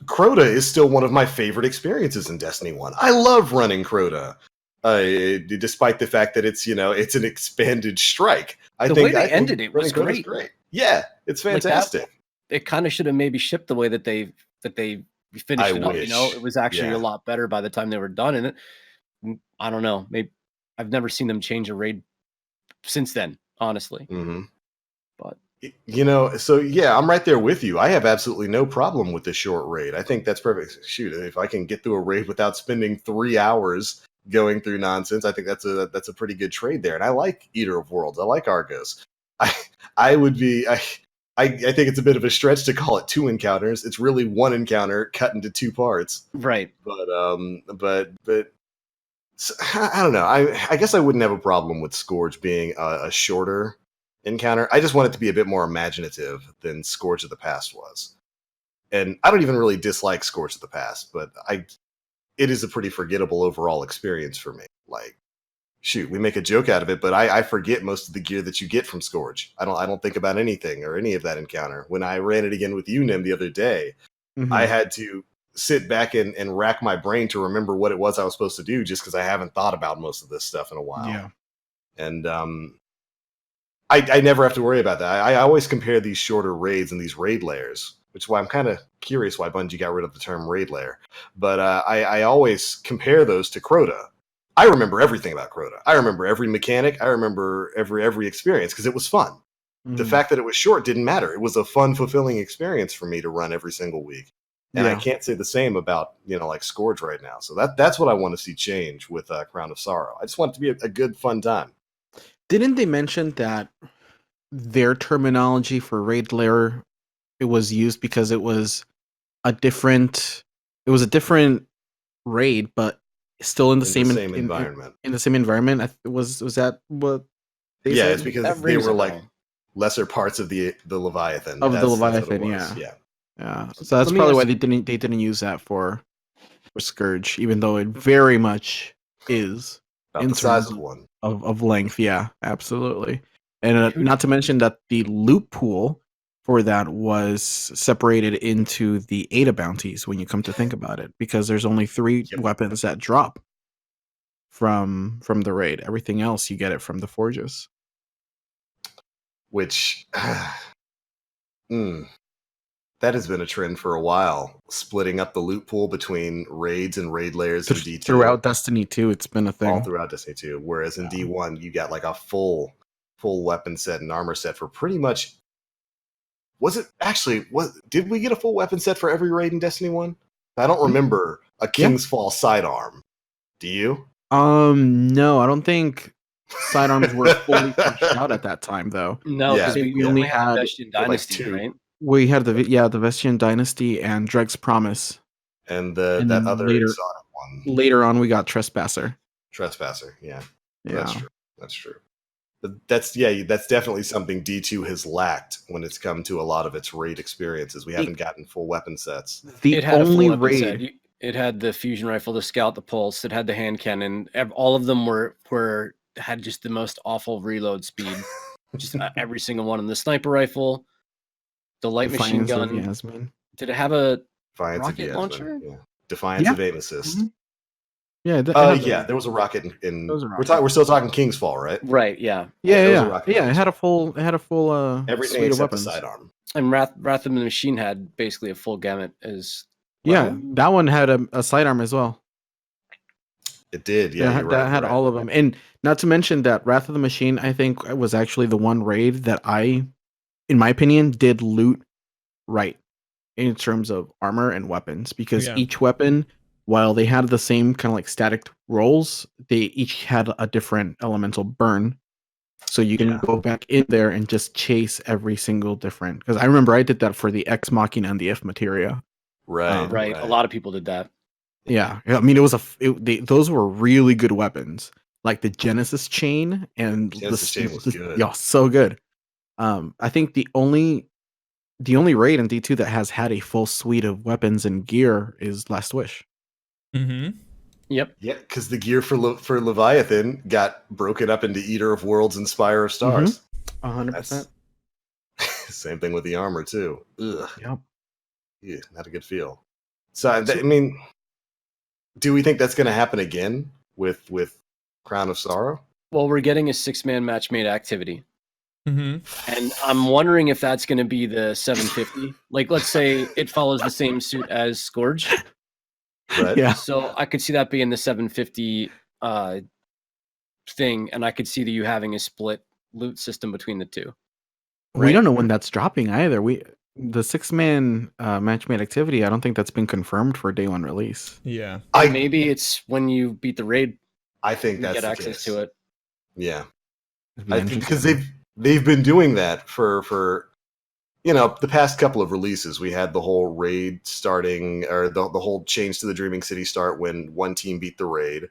Crota is still one of my favorite experiences in Destiny 1. I love running Crota. Despite the fact that it's, it's an expanded strike. The way they ended it was running Crota's great. Yeah, it's Like that- fantastic. It kind of should have maybe shipped the way that they finished I it up. You know, wish. it was actually Yeah. a lot better by the time they were done. And I don't know, maybe I've never seen them change a raid since then, honestly. hmm But So yeah, I'm right there with you. I have absolutely no problem with the short raid. I think that's perfect. Shoot, if I can get through a raid without spending 3 hours going through nonsense, I think that's a pretty good trade there. And I like Eater of Worlds. I like Argos. I would be. I think it's a bit of a stretch to call it 2 encounters. It's really 1 encounter cut into 2 parts. right. But I don't know. I guess I wouldn't have a problem with Scourge being a shorter encounter. I just want it to be a bit more imaginative than Scourge of the Past was. And I don't even really dislike Scourge of the Past, but it is a pretty forgettable overall experience for me. Like, shoot, we make a joke out of it, but I forget most of the gear that you get from Scourge. I don't think about anything or any of that encounter. When I ran it again with you, Nim, the other day, Mhm. I had to sit back and rack my brain to remember what it was I was supposed to do, just because I haven't thought about most of this stuff in a while. Yeah. And I never have to worry about that. I always compare these shorter raids and these raid layers, which is why I'm kind of curious why Bungie got rid of the term raid layer. But I always compare those to Crota. I remember everything about Crota. I remember every mechanic. I remember every experience because it was fun. The Mhm. fact that it was short didn't matter. It was a fun, fulfilling experience for me to run every single week. And I Yeah. can't say the same about, like Scourge right now. So that's what I want to see change with Crown of Sorrow. I just want it to be a good, fun time. Didn't they mention that their terminology for raid layer it was used because it was a different raid, but still in the same environment. in the same environment? Was that what they Yeah, said? it's because That they rings were a like bell. lesser parts of the Leviathan. Of the That's what it Leviathan, was. yeah. Yeah. So that's Let me probably why ask- they didn't use that for Scourge, even though it very much is About in the size terms of one. of length. Yeah, absolutely. And Who- not to mention that the loot pool for that was separated into the Ada bounties when you come to think about it, because there's only 3 Yep. weapons that drop from the raid. Everything else you get it from the forges. Which that has been a trend for a while, splitting up the loot pool between raids and raid layers in D2. Throughout Destiny 2, it's been a thing. All throughout Destiny 2. Whereas in D1, you got like a full weapon set and armor set for pretty much. Did we get a full weapon set for every raid in Destiny 1? I don't remember a King's Fall sidearm. Do you? No, I don't think sidearms were fully fleshed out at that time, though. No, Yeah. because we We only only had had, Vestian like, Dynasty, 2. right? We had the Vestian Dynasty and Dreg's Promise. And And that then other later- exotic one, Later on, we got Trespasser. Trespasser. Yeah, Yeah. that's true. That's true. But that's definitely something D2 has lacked when it's come to a lot of its raid experiences. We haven't gotten full weapon sets. The It had only a full weapon set. raid. It had the fusion rifle, the scout, the pulse. It had the hand cannon. All of them had just the most awful reload speed. Just every single one. And the sniper rifle, the light machine Defiance of gun. Yasmin. Did it have a Defiance rocket of Yasmin. launcher? Yeah. Defiance Yeah. of Aim Assist. Mhm. Yeah. Yeah, there was a rocket in There was a rocket. we're still talking King's Fall, right? right? Yeah. Yeah, there was a yeah, rocket yeah. It launcher. had a full Everything suite of except the weapons. sidearm. And Wrath of the Machine had basically a full gamut as Yeah, well. that one had a sidearm as well. It did, yeah. that you're right, had you're all right. of them. And not to mention that Wrath of the Machine, I think, was actually the one raid that in my opinion, did loot right in terms of armor and weapons, because Yeah. each weapon, while they had the same kind of like static rolls, they each had a different elemental burn. So you can Yeah. go back in there and just chase every single different. Because I remember I did that for the Ex Machina and the F Materia. Right, Right. A lot of people did that. Yeah, I mean, it was those were really good weapons, like the Genesis chain and Genesis chain was good. Yeah, so good. I think the only raid in D2 that has had a full suite of weapons and gear is Last Wish. Mm-hmm. Yep. Yeah, because the gear for Leviathan got broken up into Eater of Worlds and Spire of Stars. 100%. Same thing with the armor too. Ugh. Yep. Yeah, not a good feel. So I mean, do we think that's going to happen again with Crown of Sorrow? Well, we're getting a 6-man match made activity. Mm-hmm. And I'm wondering if that's going to be the 750. Like, let's say it follows the same suit as Scourge. Right? Yeah. So I could see that being the 750 thing, and I could see you having a split loot system between the two. We Right. don't know when that's dropping either. The 6-man match made activity, I don't think that's been confirmed for day one release. Yeah. Maybe it's when you beat the raid, I think you that's get the access case. to it. Yeah, It'd be I think because interesting. they've been doing that for the past couple of releases. We had the whole raid starting, or the whole change to the Dreaming City start when one team beat the raid.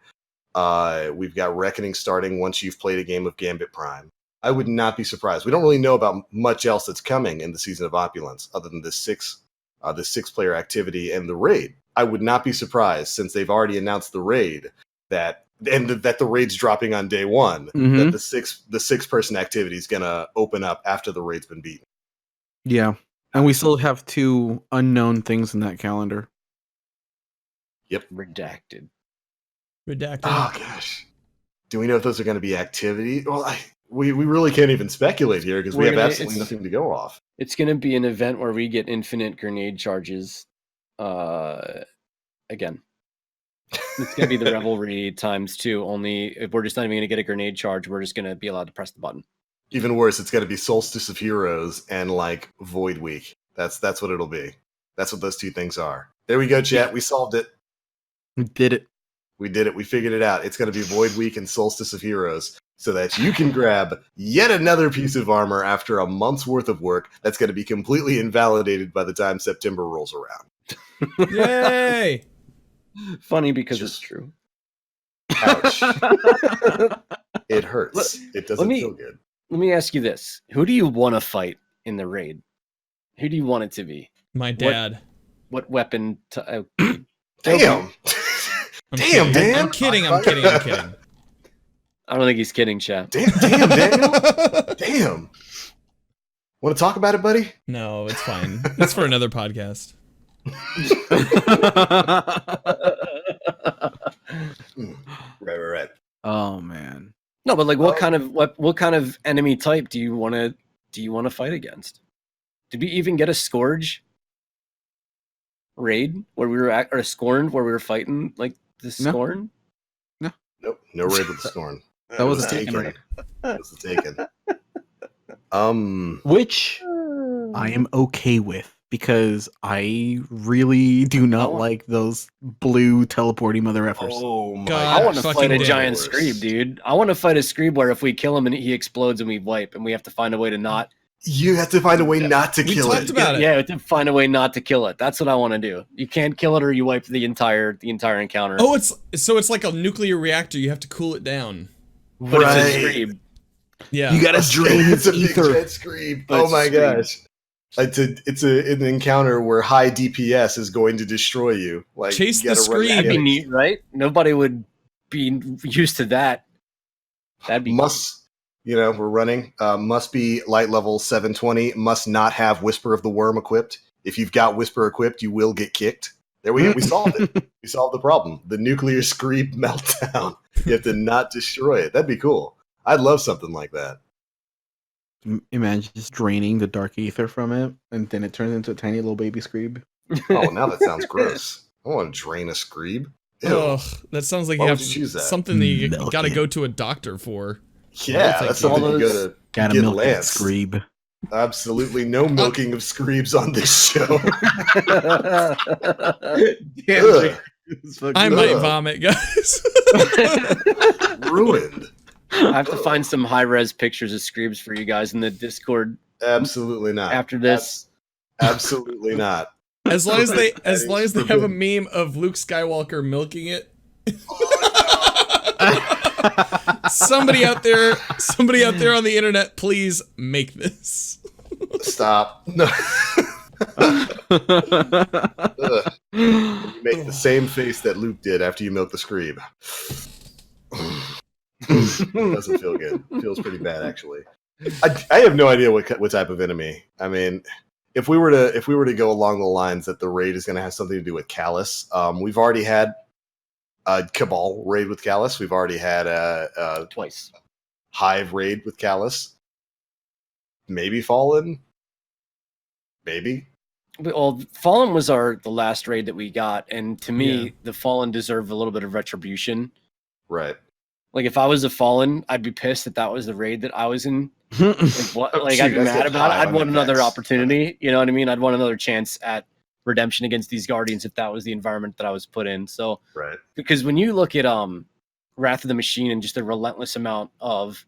We've got Reckoning starting once you've played a game of Gambit Prime. I would not be surprised. We don't really know about much else that's coming in the Season of Opulence other than this 6-player activity and the raid. I would not be surprised, since they've already announced the raid, that the raid's dropping on day one, that the 6-person activity is gonna open up after the raid's been beaten. Yeah. And we still have 2 unknown things in that calendar. Redacted. Redacted. Oh gosh, do we know if those are going to be activity? Well, we really can't even speculate here because we have absolutely nothing to go off. It's going to be an event where we get infinite grenade charges again. It's going to be the Revelry times 2, only if we're just not even going to get a grenade charge, we're just going to be allowed to press the button. Even worse, it's going to be Solstice of Heroes and like Void Week. That's what it'll be. That's what those 2 things are. There we go, chat. We solved it. We did it. We did it. We figured it out. It's going to be Void Week and Solstice of Heroes, so that you can grab yet another piece of armor after a month's worth of work that's going to be completely invalidated by the time September rolls around. Yay! Funny because Just- it's true. Ouch. It hurts. It doesn't feel good. Let me ask you this. Who do you want to fight in the raid? Who do you want it to be? My dad. What weapon? Damn. I'm Damn, kidding. Dan. I'm kidding. I'm kidding. I'm kidding. I don't think he's kidding, Chad. Damn, Daniel. Damn. Want to talk about it, buddy? No, it's fine. It's for another podcast. Right. Oh man. No, but like, what kind of enemy type do you want to fight against? Did we even get a Scourge raid where we were or a Scorn where we were fighting like the No. Scorn? Nope. No raid with the Scorn. That was a taken raid. That was a taken. Which I am okay with, because I really do not like those blue teleporting mother effers. Oh my God, I want to fucking fight a damn giant worse. Screeb, dude. I want to fight a Screeb where if we kill him and he explodes and we wipe, and we have to find a way to not. You have to find a way not to We kill talked it. about it. Yeah, we have to find a way not to kill it. That's what I want to do. You can't kill it, or you wipe the entire encounter. Oh, it's like a nuclear reactor. You have to cool it down. but it's a right. Screeb. Yeah. You gotta drain It's its a big ether. jet Screeb. But Oh it's my Screeb. gosh. It's an encounter where high DPS is going to destroy you. Like, Chase you gotta the run Screeb. that That'd be in. neat, right? Nobody would be used to that. That'd be we're running. Must be light level 720. Must not have Whisper of the Worm equipped. If you've got Whisper equipped, you will get kicked. There we go. We solved it. We solved the problem. The nuclear Screeb meltdown. You have to not destroy it. That'd be cool. I'd love something like that. Imagine just draining the dark ether from it, and then it turns into a tiny little baby Screeb. Oh, now that sounds gross. I want to drain a Screeb. Ew. Ugh, that sounds like Why you would have you choose that? something that you Milk got to it. go to a doctor for. Yeah, I'll that's take something all you go those- to Gotta get milk that Lance. Screeb. Absolutely no milking of Screebs on this show. Ugh, I might Ugh. vomit, guys. ruined. I have to find some high res pictures of Screebs for you guys in the Discord Absolutely not. after this. Absolutely not. As long as they That is have a forbidden. meme of Luke Skywalker milking it. somebody out there on the internet, please make this. Stop. No. Ugh. You make the same face that Luke did after you milked the Screeb. Doesn't feel good. Feels pretty bad, actually. I have no idea what type of enemy. I mean, if we were to go along the lines that the raid is going to have something to do with Callus, we've already had a Cabal raid with Callus. We've already had a Twice. Hive raid with Callus. Maybe Fallen. Maybe. Well, Fallen was the last raid that we got, and to me, Yeah. the Fallen deserved a little bit of retribution. Right. Like if I was a Fallen, I'd be pissed that was the raid that I was in. Like, I'd Shoot, be I mad said about it. Hive I'd on want the another decks. opportunity. You know what I mean? I'd want another chance at redemption against these Guardians if that was the environment that I was put in. So, Right. because when you look at Wrath of the Machine and just the relentless amount of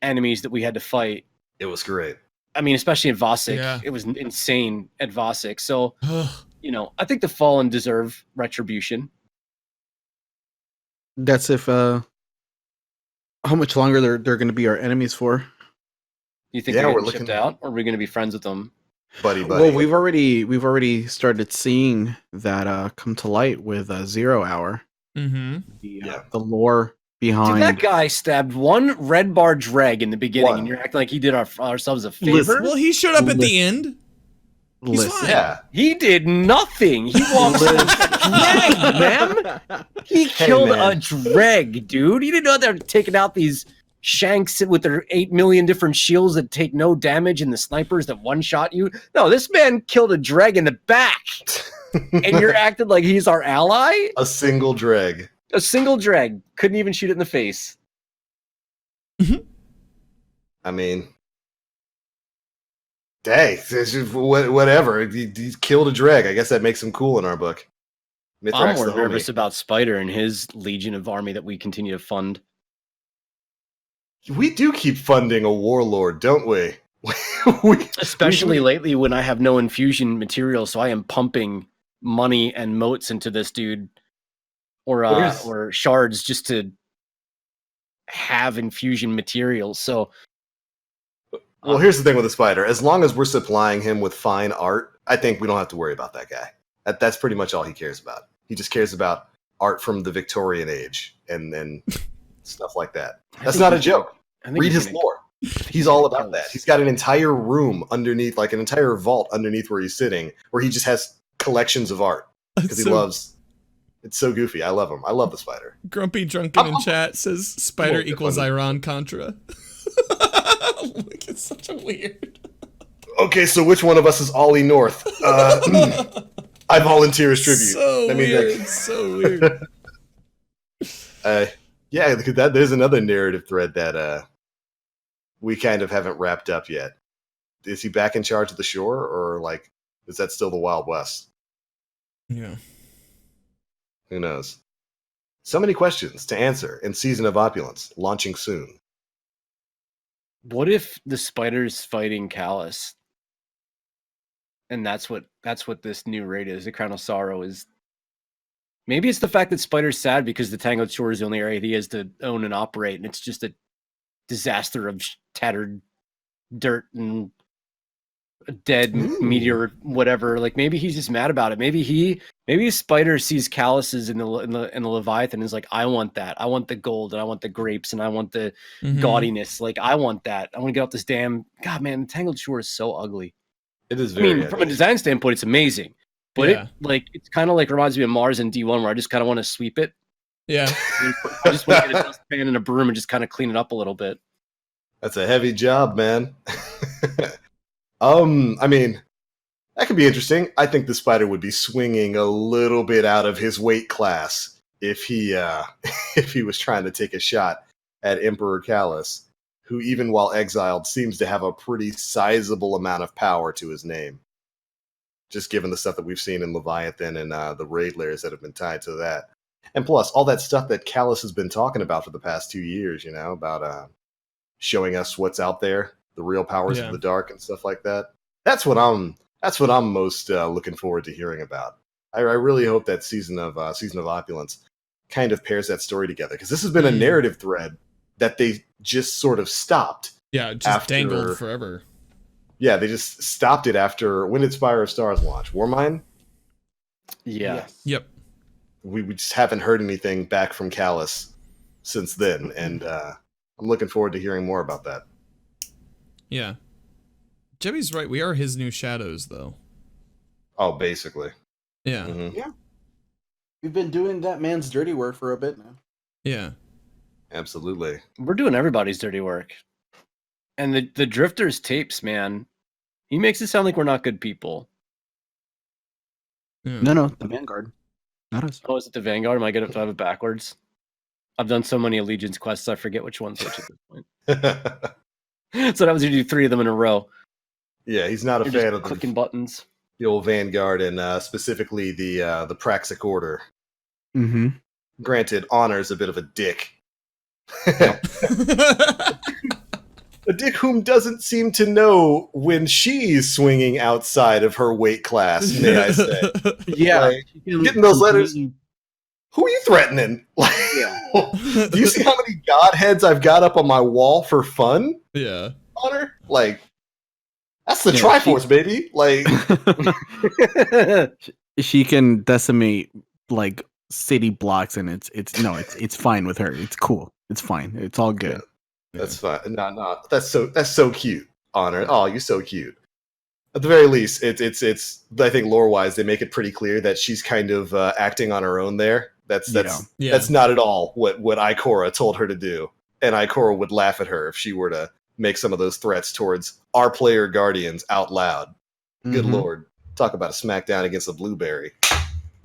enemies that we had to fight, It was great. I mean, especially at Vosik, Yeah. it was insane at Vosik. So, Ugh. you know, I think the Fallen deserve retribution. That's if how much longer they're going to be our enemies for. Do you think Yeah, they're we're getting shipped looking- out, or are we going to be friends with them? Buddy. Well, we've already started seeing that come to light with 0 Hour. Mm-hmm. Yeah. The lore Dude, behind. that guy stabbed one red bar dreg in the beginning, One. and you're acting like he did ourselves a favor. Listen. Well, he showed up at the end. He's Listen. fine. Yeah. He did nothing. He walked in a dreg, man. He killed man. a dreg, dude. He didn't know they're taking out these shanks with their 8 million different shields that take no damage and the snipers that one-shot you. No, this man killed a dreg in the back. And you're acting like he's our ally? A single dreg. A single dreg. Couldn't even shoot it in the face. I mean, dang, it's just whatever. He killed a dreg. I guess that makes him cool in our book. I'm Mithrax more the nervous homie. about Spider and his legion of army that we continue to fund. We do keep funding a warlord, don't we? we Especially lately when I have no infusion material, so I am pumping money and motes into this dude, Where's- or shards just to have infusion materials. So Well, here's the thing with the spider. As long as we're supplying him with fine art, I think we don't have to worry about that guy. That's pretty much all he cares about. He just cares about art from the Victorian age and stuff like that. That's not a joke. Read his lore. He's all about that. He's got an entire room underneath, like an entire vault underneath where he's sitting, where he just has collections of art because he So loves. It's so goofy. I love him. I love the spider. Grumpy Drunken in chat says Spider Well, equals funny. Iran Contra. Like, it's such a weird. Okay, so which one of us is Ollie North? I volunteer as tribute. So I mean, weird. So weird. Yeah, because there's another narrative thread that we kind of haven't wrapped up yet. Is he back in charge of the shore, or like is that still the Wild West? Yeah. Who knows? So many questions to answer in Season of Opulence, launching soon. What if the spider's fighting Callus? And that's what this new raid is. The Crown of Sorrow is. Maybe it's the fact that Spider's sad because the Tangled Shore is the only area he has to own and operate, and it's just a disaster of tattered dirt and a dead meteor, whatever. Like maybe he's just mad about it. Maybe Spider sees Calluses in the Leviathan and is like, I want that. I want the gold and I want the grapes and I want the Mhm. gaudiness. Like I want that. I want to get off this damn. God, man, the Tangled Shore is so ugly. It is I very. mean, from a design standpoint, it's amazing, but Yeah. it's kind of like reminds me of Mars in D1, where I just kind of want to sweep it. Yeah. I just want to get a dustpan and a broom and just kind of clean it up a little bit. That's a heavy job, man. I mean, that could be interesting. I think the spider would be swinging a little bit out of his weight class if he if he was trying to take a shot at Emperor Callus, who even while exiled seems to have a pretty sizable amount of power to his name. Just given the stuff that we've seen in Leviathan and the raid layers that have been tied to that. And plus, all that stuff that Callus has been talking about for the past 2 years, you know, about showing us what's out there, the real powers Yeah. of the dark and stuff like that. That's what I'm most looking forward to hearing about. I really hope that season of Opulence kind of pairs that story together, because this has been a narrative thread that they just sort of stopped. Yeah, just After- dangled forever. Yeah, they just stopped it after, when did Spire of Stars launch? Warmind? Yeah. Yes. Yep. We just haven't heard anything back from Callus since then, and I'm looking forward to hearing more about that. Yeah. Jebby's right. We are his new shadows, though. Oh, basically. Yeah. Mhm. We've been doing that man's dirty work for a bit now. Yeah. Absolutely. We're doing everybody's dirty work. And the Drifter's tapes, man, he makes it sound like we're not good people. Yeah. No, the Vanguard, not us. Oh, is it the Vanguard? Am I good if I have it backwards? I've done so many Allegiance quests, I forget which one's which at this point. So that was to do 3 of them in a row. Yeah, he's not a You're fan just of clicking buttons. the old Vanguard and specifically the Praxic Order. Mm-hmm. Granted, Honor's a bit of a dick. A dick whom doesn't seem to know when she's swinging outside of her weight class, may I say. Yeah, Like, getting those letters. Who are you threatening? Like, do you see how many godheads I've got up on my wall for fun, Yeah. Honor? Like, that's the Yeah, Triforce, baby. Like, She can decimate like city blocks, and it's fine with her. It's cool. It's fine. It's all good. that's fine. No, that's so cute, Honor. Oh, you're so cute. At the very least, it's. I think lore-wise, they make it pretty clear that she's kind of acting on her own there. That's Yeah. that's not at all what Ikora told her to do, and Ikora would laugh at her if she were to make some of those threats towards our player guardians out loud. Good Mhm. lord, talk about a smackdown against a blueberry.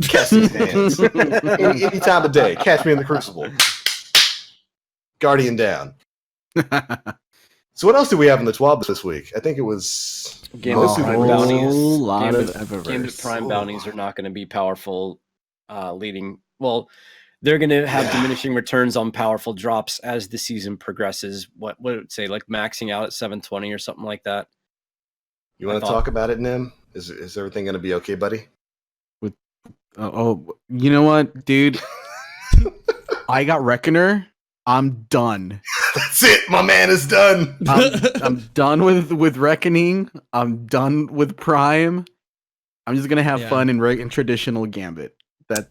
Catch these hands any time of day. Catch me in the Crucible. Guardian down. So what else do we have in the TWAB this week? I think it was Gambit mostly Prime the bounties. whole lot of Gambit Eververse. Prime bounties are not going to be powerful leading. Well, they're going to have diminishing returns on powerful drops as the season progresses. What would it say? Like maxing out at 720 or something like that. You want to talk about it, Nim? Is everything going to be okay, buddy? You know what, dude? I got Reckoner. I'm done. That's it. My man is done. I'm done with Reckoning. I'm done with Prime. I'm just gonna have Yeah. fun in traditional Gambit. That's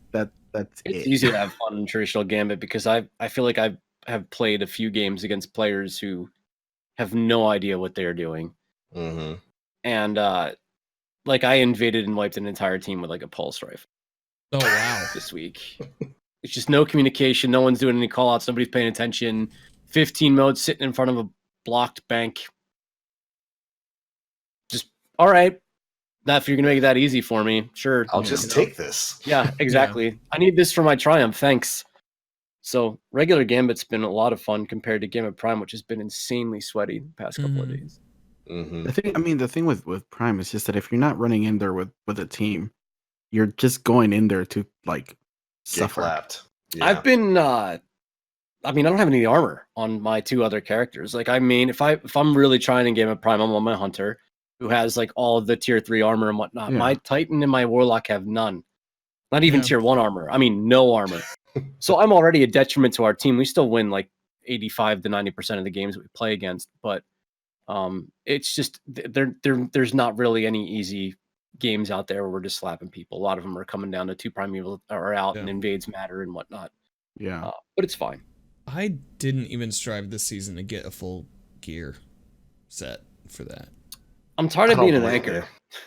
It's it. easy to have fun in traditional Gambit because I feel like I have played a few games against players who have no idea what they're doing. Mm-hmm. And like I invaded and wiped an entire team with like a pulse rifle Oh wow. this week. It's just no communication. No one's doing any call outs. Nobody's paying attention. 15 modes sitting in front of a blocked bank. Just all right. Now, if you're gonna make it that easy for me, sure. I'll you just know. take this. Yeah, exactly. I need this for my triumph. Thanks. So regular Gambit's been a lot of fun compared to Gambit Prime, which has been insanely sweaty the past couple of Mhm. days. Mm-hmm. The thing with Prime is just that if you're not running in there with a team, you're just going in there to like Get suffer. clapped. Yeah. I've been I mean, I don't have any armor on my 2 other characters. Like I mean, if I'm really trying in Gambit Prime, I'm on my Hunter, who has like all of the tier 3 armor and whatnot. Yeah. My Titan and my Warlock have none. Not even Yeah. tier 1 armor. I mean, no armor. So I'm already a detriment to our team. We still win like 85 to 90% of the games that we play against, but it's just there's not really any easy games out there where we're just slapping people. A lot of them are coming down to 2 primeval are out and Yeah. invades matter and whatnot. Yeah. But it's fine. I didn't even strive this season to get a full gear set for that. I'm tired I of don't being an blame anchor, you.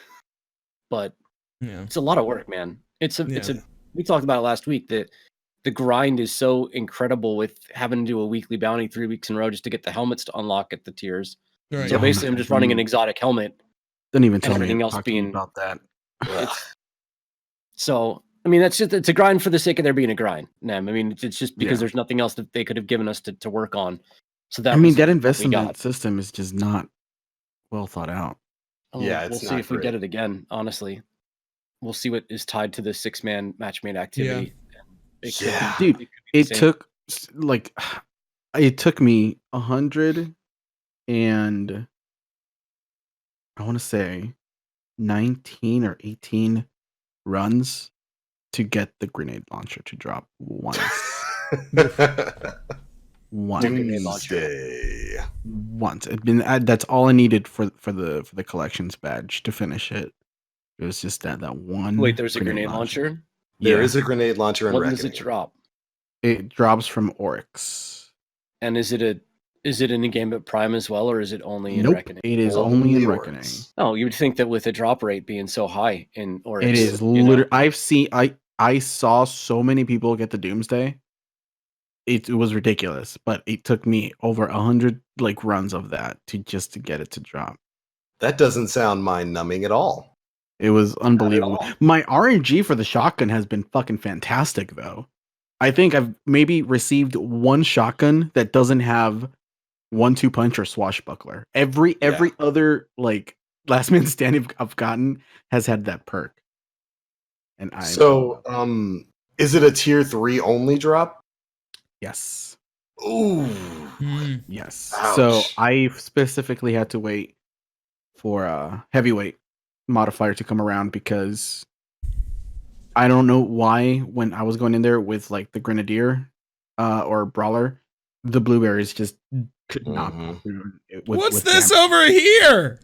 but Yeah. it's a lot of work, man. It's a Yeah. we talked about it last week that the grind is so incredible with having to do a weekly bounty 3 weeks in a row just to get the helmets to unlock at the tiers. Right. So Yeah. basically, I'm just running an exotic helmet. Don't even tell me everything else talk to me being- about that. So I mean, it's a grind for the sake of there being a grind. Nem. I mean, it's just because Yeah. there's nothing else that they could have given us to work on. So that I mean, was that what we investment got. system is just not well thought out. Yeah, We'll it's see not if we great. get it again. Honestly, we'll see what is tied to the 6-man match made activity. It could be- Yeah. Dude, could be It insane. took like it took me 100 and I want to say 19 or 18 runs to get the grenade launcher to drop once. Once. Grenade launcher. Doomsday. Once. That's all I needed for the collections badge to finish it. It was just that one. Wait, there's a grenade launcher. There Yeah. is a grenade launcher in What does Reckoning. it drop? It drops from Oryx. And is it in the Gambit Prime as well, or is it only in Nope. Reckoning? It is only in Oryx. Reckoning. Oh, you would think that with the drop rate being so high in Oryx, It is you know? literally. I saw so many people get the Doomsday. It was ridiculous, but it took me over 100 runs of that to get it to drop. That doesn't sound mind numbing at all. It was unbelievable. all. My RNG for the shotgun has been fucking fantastic, though. I think I've maybe received one shotgun that doesn't have 1-2 punch or swashbuckler. Every other last man standing I've gotten has had that perk. And is it a tier 3 only drop? yes. Ooh. Hmm. Yes. Ouch. So I specifically had to wait for a heavyweight modifier to come around because I don't know why when I was going in there with the grenadier or brawler, the blueberries just could not go through it with, What's with this damage. over here?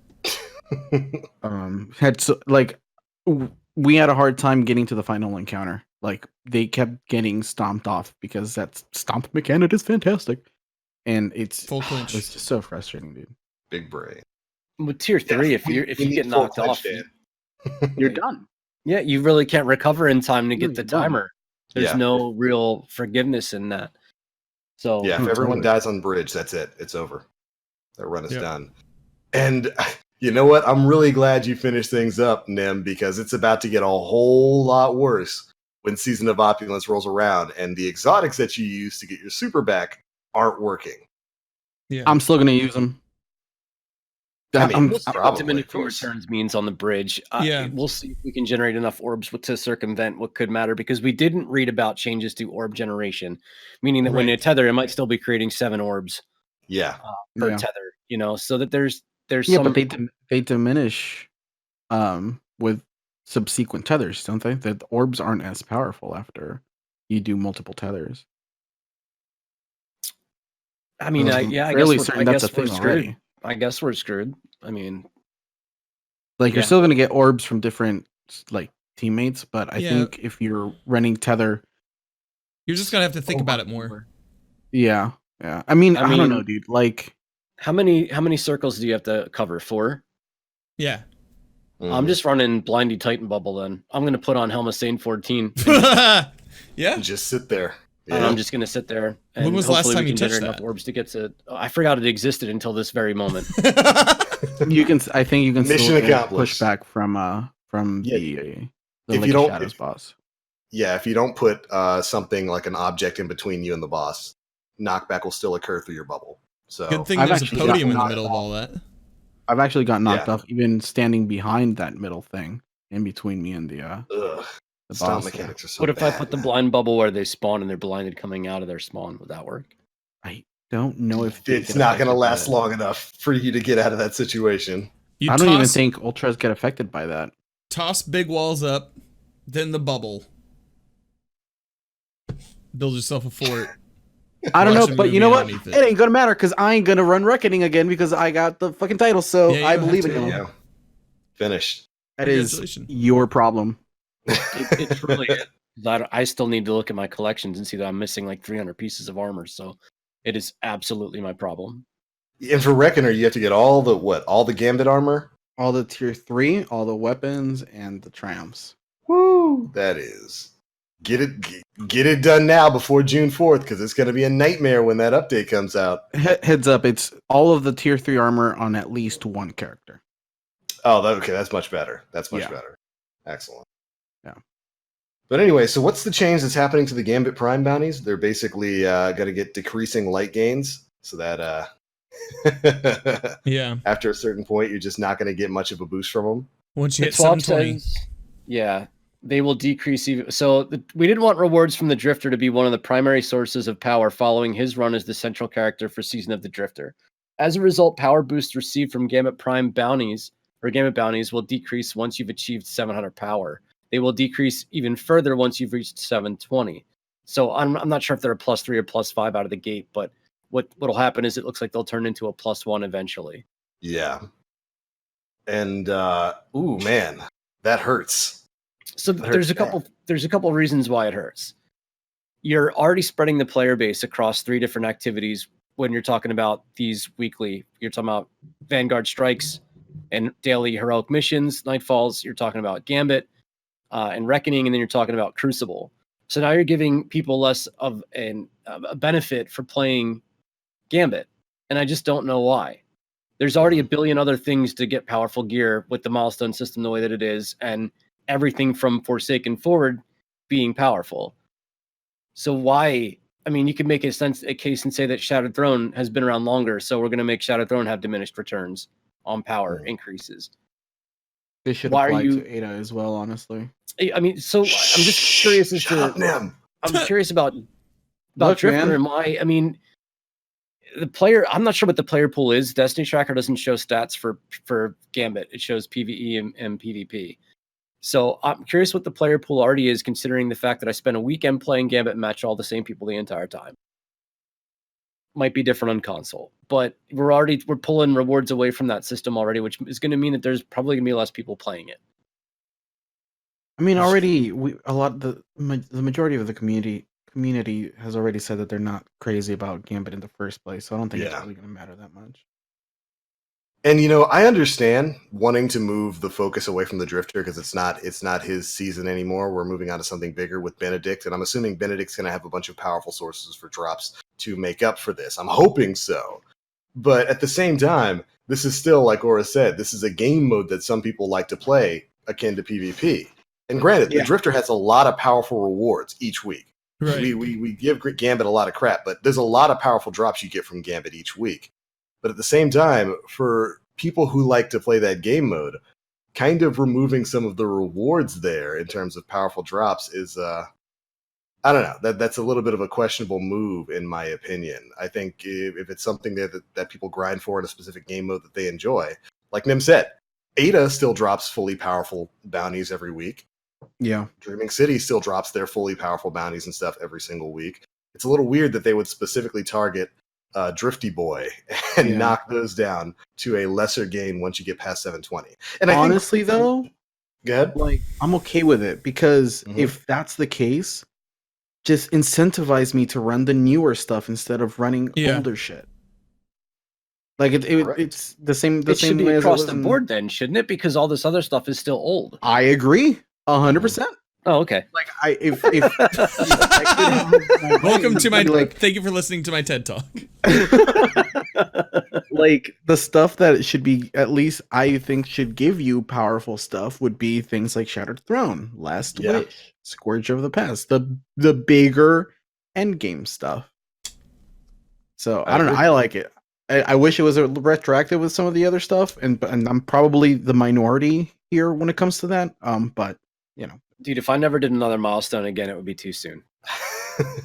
We had a hard time getting to the final encounter. They kept getting stomped off because that stomp mechanic is fantastic. And it's Full clinch. just so frustrating, dude. Big brain. With tier 3, if you need get full knocked clinch, off, Dan. You're done. yeah, you really can't recover in time to get Really the done. timer. There's Yeah. no real forgiveness in that. So Yeah, if Oh, everyone totally. dies on bridge, that's it. It's over. That run is Yep. done. And you know what? I'm really glad you finished things up, Nim, because it's about to get a whole lot worse when Season of Opulence rolls around and the exotics that you use to get your super back aren't working. Yeah. I'm still gonna use them. I mean, I'm- we'll see what probably, diminishing of course. returns means on the bridge. Yeah. We'll see if we can generate enough orbs to circumvent what could matter, because we didn't read about changes to orb generation, meaning that when you Right. tether, it might still be creating 7 orbs Yeah. per yeah. tether, so that there's Yeah, some. but they diminish with subsequent tethers, don't they? The orbs aren't as powerful after you do multiple tethers. I mean, I'm I fairly guess certain that's a we're thing screwed. already. I guess we're screwed. I mean, You're Yeah. still gonna get orbs from different teammates, but I Yeah. think if you're running tether, You're just gonna have to think over about it and more. over- Yeah. I mean, I don't know, mean- dude. how many circles do you have to cover? 4? Yeah. I'm just running Blindy Titan Bubble. Then I'm going to put on Helma-Sane 14. Yeah. Just sit there. And Yeah. I'm just going to sit there. And When was the last hopefully time we you can touched generate enough that? orbs to get to. I forgot it existed until this very moment. you can. I think you can Mission still get accomplished. pushback from Yeah. the If Lake you of don't- Shadows boss. Yeah, if you don't put something like an object in between you and the boss, knockback will still occur through your bubble. So Good thing I've there's a actually podium in gotten the middle of all that. I've actually got knocked Yeah. off even standing behind that middle thing in between me and the ugh, boss. stomp mechanics are so What if I bad, put the man. blind bubble where they spawn and they're blinded coming out of their spawn? Would that work? I don't know if they It's get not going to affected by last that. long enough for you to get out of that situation. You I don't even toss- think ultras get affected by that. toss big walls up, then the bubble. Build yourself a fort. I don't Watch know, a but you know movie what? underneath It it. ain't gonna matter because I ain't gonna run Reckoning again because I got the fucking title. So Yeah, you I don't believe have in to. you. Yeah. Finished. That is Congratulations. your problem. It's really it. I still need to look at my collections and see that I'm missing like 300 pieces of armor. So it is absolutely my problem. And for Reckoner, you have to get all the Gambit armor? All the tier 3, all the weapons, and the triumphs. Woo! That is. Get it done now before June 4th, because it's going to be a nightmare when that update comes out. Heads up, it's all of the tier 3 armor on at least one character. Oh, okay, that's much better. That's much Yeah. better. Excellent. Yeah. But anyway, so what's the change that's happening to the Gambit Prime bounties? They're basically going to get decreasing light gains, so that Yeah. after a certain point, you're just not going to get much of a boost from them. Once you hit Swap 720. says, yeah, they will decrease even. So we didn't want rewards from the Drifter to be one of the primary sources of power following his run as the central character for Season of the Drifter. As a result, power boosts received from Gambit Prime bounties or Gambit bounties will decrease once you've achieved 700 power. They will decrease even further once you've reached 720. So I'm not sure if they're a +3 or +5 out of the gate, but what'll happen is it looks like they'll turn into a +1 eventually. Yeah. And ooh man, that hurts. So That there's a hurts couple of reasons why it hurts. You're already spreading the player base across 3 different activities when you're talking about these weekly. You're talking about Vanguard strikes and daily heroic missions, Nightfalls. You're talking about Gambit and Reckoning, and then you're talking about Crucible. So now you're giving people less of a benefit for playing Gambit, and I just don't know why. There's already a billion other things to get powerful gear with the milestone system the way that it is, and everything from Forsaken forward being powerful. So why? I mean, you could make a case and say that Shattered Throne has been around longer, so we're going to make Shattered Throne have diminished returns on power increases. They should Why are apply you- to Ada as well, honestly. I mean, so I'm just curious as Shut up, to. Nim. I'm curious about Look, Drifter man. and why. I mean, the player. I'm not sure what the player pool is. Destiny Tracker doesn't show stats for Gambit. It shows PVE and PvP. So I'm curious what the player pool already is, considering the fact that I spent a weekend playing Gambit and matched all the same people the entire time. Might be different on console, but we're pulling rewards away from that system already, which is going to mean that there's probably going to be less people playing it. I mean, already the majority of the community has already said that they're not crazy about Gambit in the first place, so I don't think it's Yeah. really going to matter that much. And I understand wanting to move the focus away from the Drifter because it's not his season anymore. We're moving on to something bigger with Benedict, and I'm assuming Benedict's going to have a bunch of powerful sources for drops to make up for this. I'm hoping so. But at the same time, this is still, like Aura said, this is a game mode that some people like to play akin to PvP. And granted, Yeah. the Drifter has a lot of powerful rewards each week. Right. We give Gambit a lot of crap, but there's a lot of powerful drops you get from Gambit each week. But at the same time, for people who like to play that game mode, kind of removing some of the rewards there in terms of powerful drops is, I don't know, that's a little bit of a questionable move in my opinion. I think if it's something that people grind for in a specific game mode that they enjoy, like Nim said, Ada still drops fully powerful bounties every week. Yeah. Dreaming City still drops their fully powerful bounties and stuff every single week. It's a little weird that they would specifically target Drifty Boy and Yeah. knock those down to a lesser gain once you get past 720. And I Honestly, though, go ahead. like I'm okay with it because Mhm. if that's the case, just incentivize me to run the newer stuff instead of running Yeah. older shit. Like Correct. it's the same. The It same should be way as it across was the in- board then, shouldn't it? Because all this other stuff is still old. I agree, 100%. Oh, okay. Like if I could have my Welcome to my. like Thank you for listening to my TED Talk. like the stuff that should be at least I think should give you powerful stuff would be things like Shattered Throne, Last Yeah. Wish, Scourge of the Past, the bigger end game stuff. So I don't know. agree. I like it. I wish it was a retroactive with some of the other stuff, and I'm probably the minority here when it comes to that. But you know, Dude, if I never did another milestone again, it would be too soon.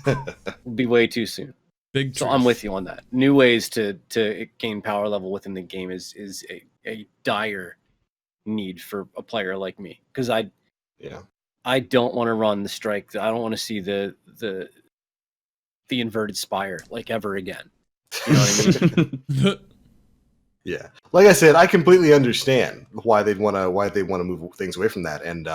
It would be way too soon. Big. So truth. I'm with you on that. New ways to gain power level within the game is a dire need for a player like me, because Yeah. I don't want to run the strike. I don't want to see the inverted spire like ever again. You know what I mean? Yeah. Like I said, I completely understand why they'd want to move things away from that. And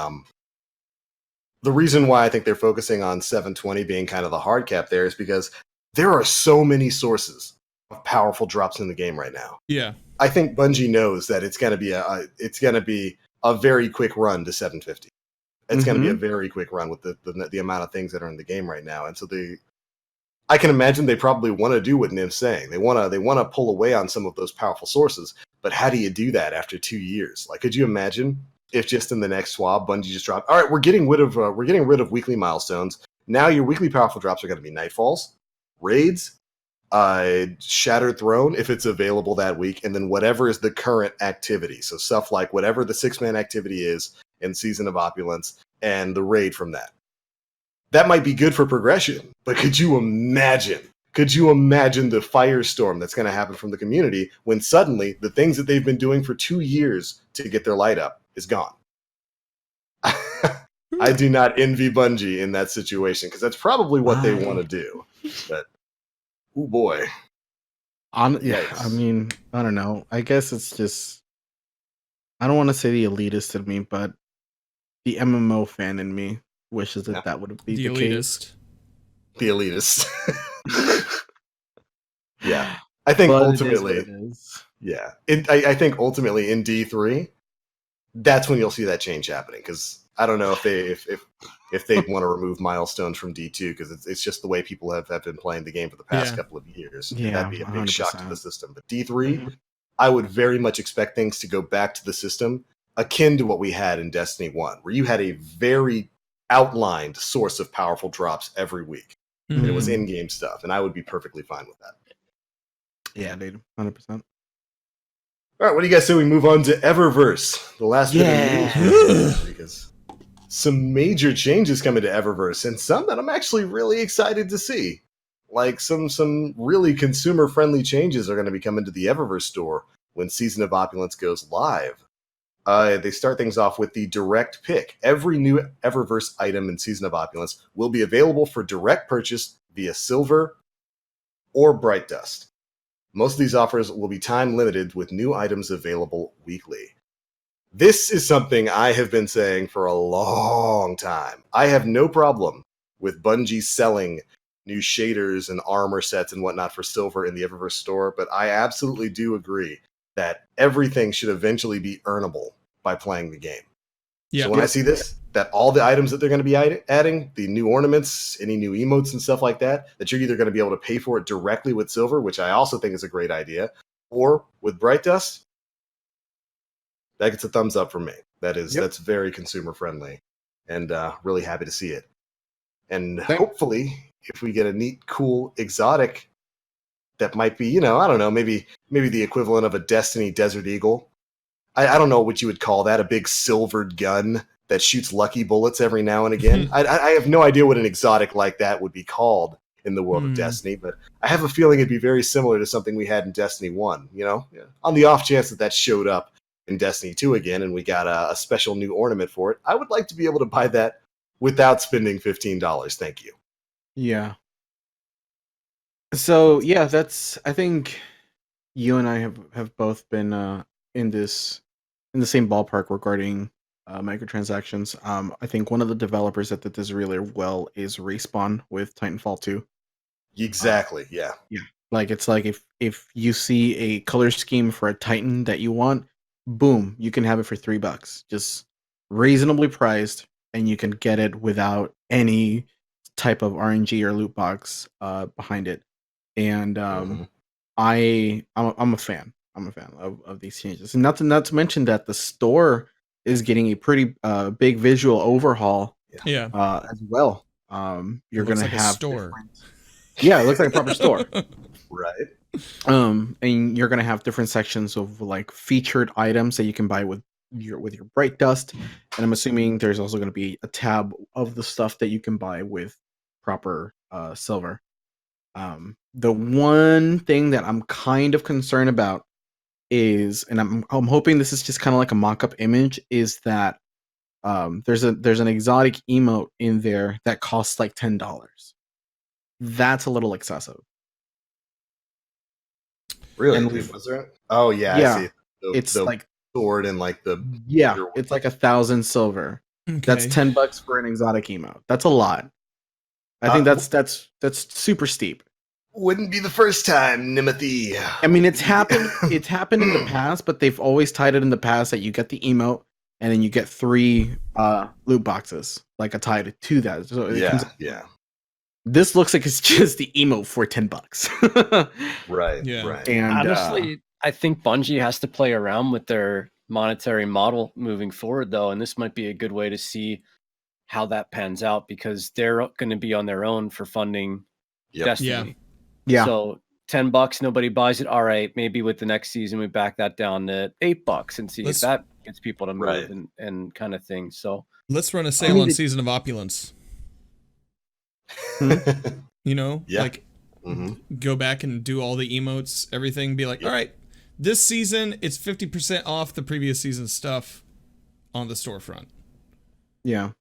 the reason why I think they're focusing on 720 being kind of the hard cap there is because there are so many sources of powerful drops in the game right now. Yeah. I think Bungie knows that it's going to be a very quick run to 750. It's going to be a very quick run with the amount of things that are in the game right now. And so I can imagine they probably want to do what Nim's saying. They want to pull away on some of those powerful sources. But how do you do that after 2 years? Like, could you imagine if just in the next swab, Bungie just dropped, all right, we're getting rid of weekly milestones. Now your weekly powerful drops are going to be Nightfalls, raids, Shattered Throne if it's available that week, and then whatever is the current activity. So stuff like whatever the 6-man activity is in Season of Opulence and the raid from that. That might be good for progression, but could you imagine the firestorm that's going to happen from the community when suddenly the things that they've been doing for 2 years to get their light up is gone? I do not envy Bungie in that situation because that's probably what they want to do. But, oh boy. Yeah, I Yikes. mean, I don't know. I guess it's just I don't want to say the elitist in me, but the MMO fan in me wishes Yeah. that would be The the case. elitist. The elitist. Yeah. I think But it is what ultimately, it is. yeah. I think ultimately in D3, that's when you'll see that change happening. Because I don't know if they want to remove milestones from D2 because it's just the way people have been playing the game for the past Yeah. couple of years. And Yeah, that'd be a big shock to the 100%. system. But D3, I would very much expect things to go back to the system akin to what we had in Destiny 1, where you had a very outlined source of powerful drops every week. And it was Mhm. in-game stuff, and I would be perfectly fine with that. Yeah, dude, 100%. All right, what do you guys say we move on to Eververse, the last bit of news? Yeah. Because some major changes coming to Eververse, and some that I'm actually really excited to see. Like some really consumer friendly changes are going to be coming to the Eververse store when Season of Opulence goes live. They start things off with the direct pick. Every new Eververse item in Season of Opulence will be available for direct purchase via Silver or Bright Dust. Most of these offers will be time limited with new items available weekly. This is something I have been saying for a long time. I have no problem with Bungie selling new shaders and armor sets and whatnot for Silver in the Eververse store, but I absolutely do agree that everything should eventually be earnable by playing the game. Yeah. So when I see this, that all the items that they're going to be adding, the new ornaments, any new emotes and stuff like that, that you're either going to be able to pay for it directly with Silver, which I also think is a great idea, or with Bright Dust, that gets a thumbs up from me. That's very consumer friendly, and really happy to see it. And Same. hopefully, if we get a neat, cool exotic that might be, I don't know, maybe the equivalent of a Destiny Desert Eagle. I don't know what you would call that, a big silvered gun that shoots lucky bullets every now and again. I have no idea what an exotic like that would be called in the world of Destiny, but I have a feeling it'd be very similar to something we had in Destiny 1, On the off chance that showed up in Destiny 2 again and we got a special new ornament for it, I would like to be able to buy that without spending $15. Thank you. Yeah. So yeah, I think you and I have both been in the same ballpark regarding microtransactions. I think one of the developers that did this really well is Respawn with Titanfall 2. Exactly, yeah. Yeah. Like it's like if you see a color scheme for a Titan that you want, boom, you can have it for $3. Just reasonably priced, and you can get it without any type of RNG or loot box behind it. And Mhm. I'm a fan. I'm a fan of these changes. And not to mention that the store is getting a pretty big visual overhaul Yeah. as well. You're It looks gonna like a have store. yeah, it looks like a proper store. Right. And you're gonna have different sections of like featured items that you can buy with your Bright Dust. And I'm assuming there's also gonna be a tab of the stuff that you can buy with proper silver. The one thing that I'm kind of concerned about is, and I'm hoping this is just kind of like a mock-up image, is that there's an exotic emote in there that costs like $10. That's a little excessive. Really, And dude, was there? Oh yeah, I yeah, see. it's The like sword and like the yeah, bigger one. it's like 1,000 silver. That's Okay. $10 for an exotic emote. That's a lot. I think that's super steep. Wouldn't be the first time, Nimothy. I mean, it's happened. It's happened in the past, but they've always tied it in the past that you get the emote and then you get 3 loot boxes like a tied to that. So it comes. Yeah. This looks like it's just the emote for $10. Right, Yeah. right. And Honestly, I think Bungie has to play around with their monetary model moving forward, though, and this might be a good way to see how that pans out because they're going to be on their own for funding Yep. Destiny. yeah, So $10, nobody buys it. All right, maybe with the next season we back that down to $8 and see Let's- if that gets people to move Right. and kind of thing. So Let's run a sale on Season of Opulence. You know, Yeah. like Mhm. go back and do all the emotes, everything. Be like, Yep. all right, this season it's 50% off the previous season stuff on the storefront. yeah.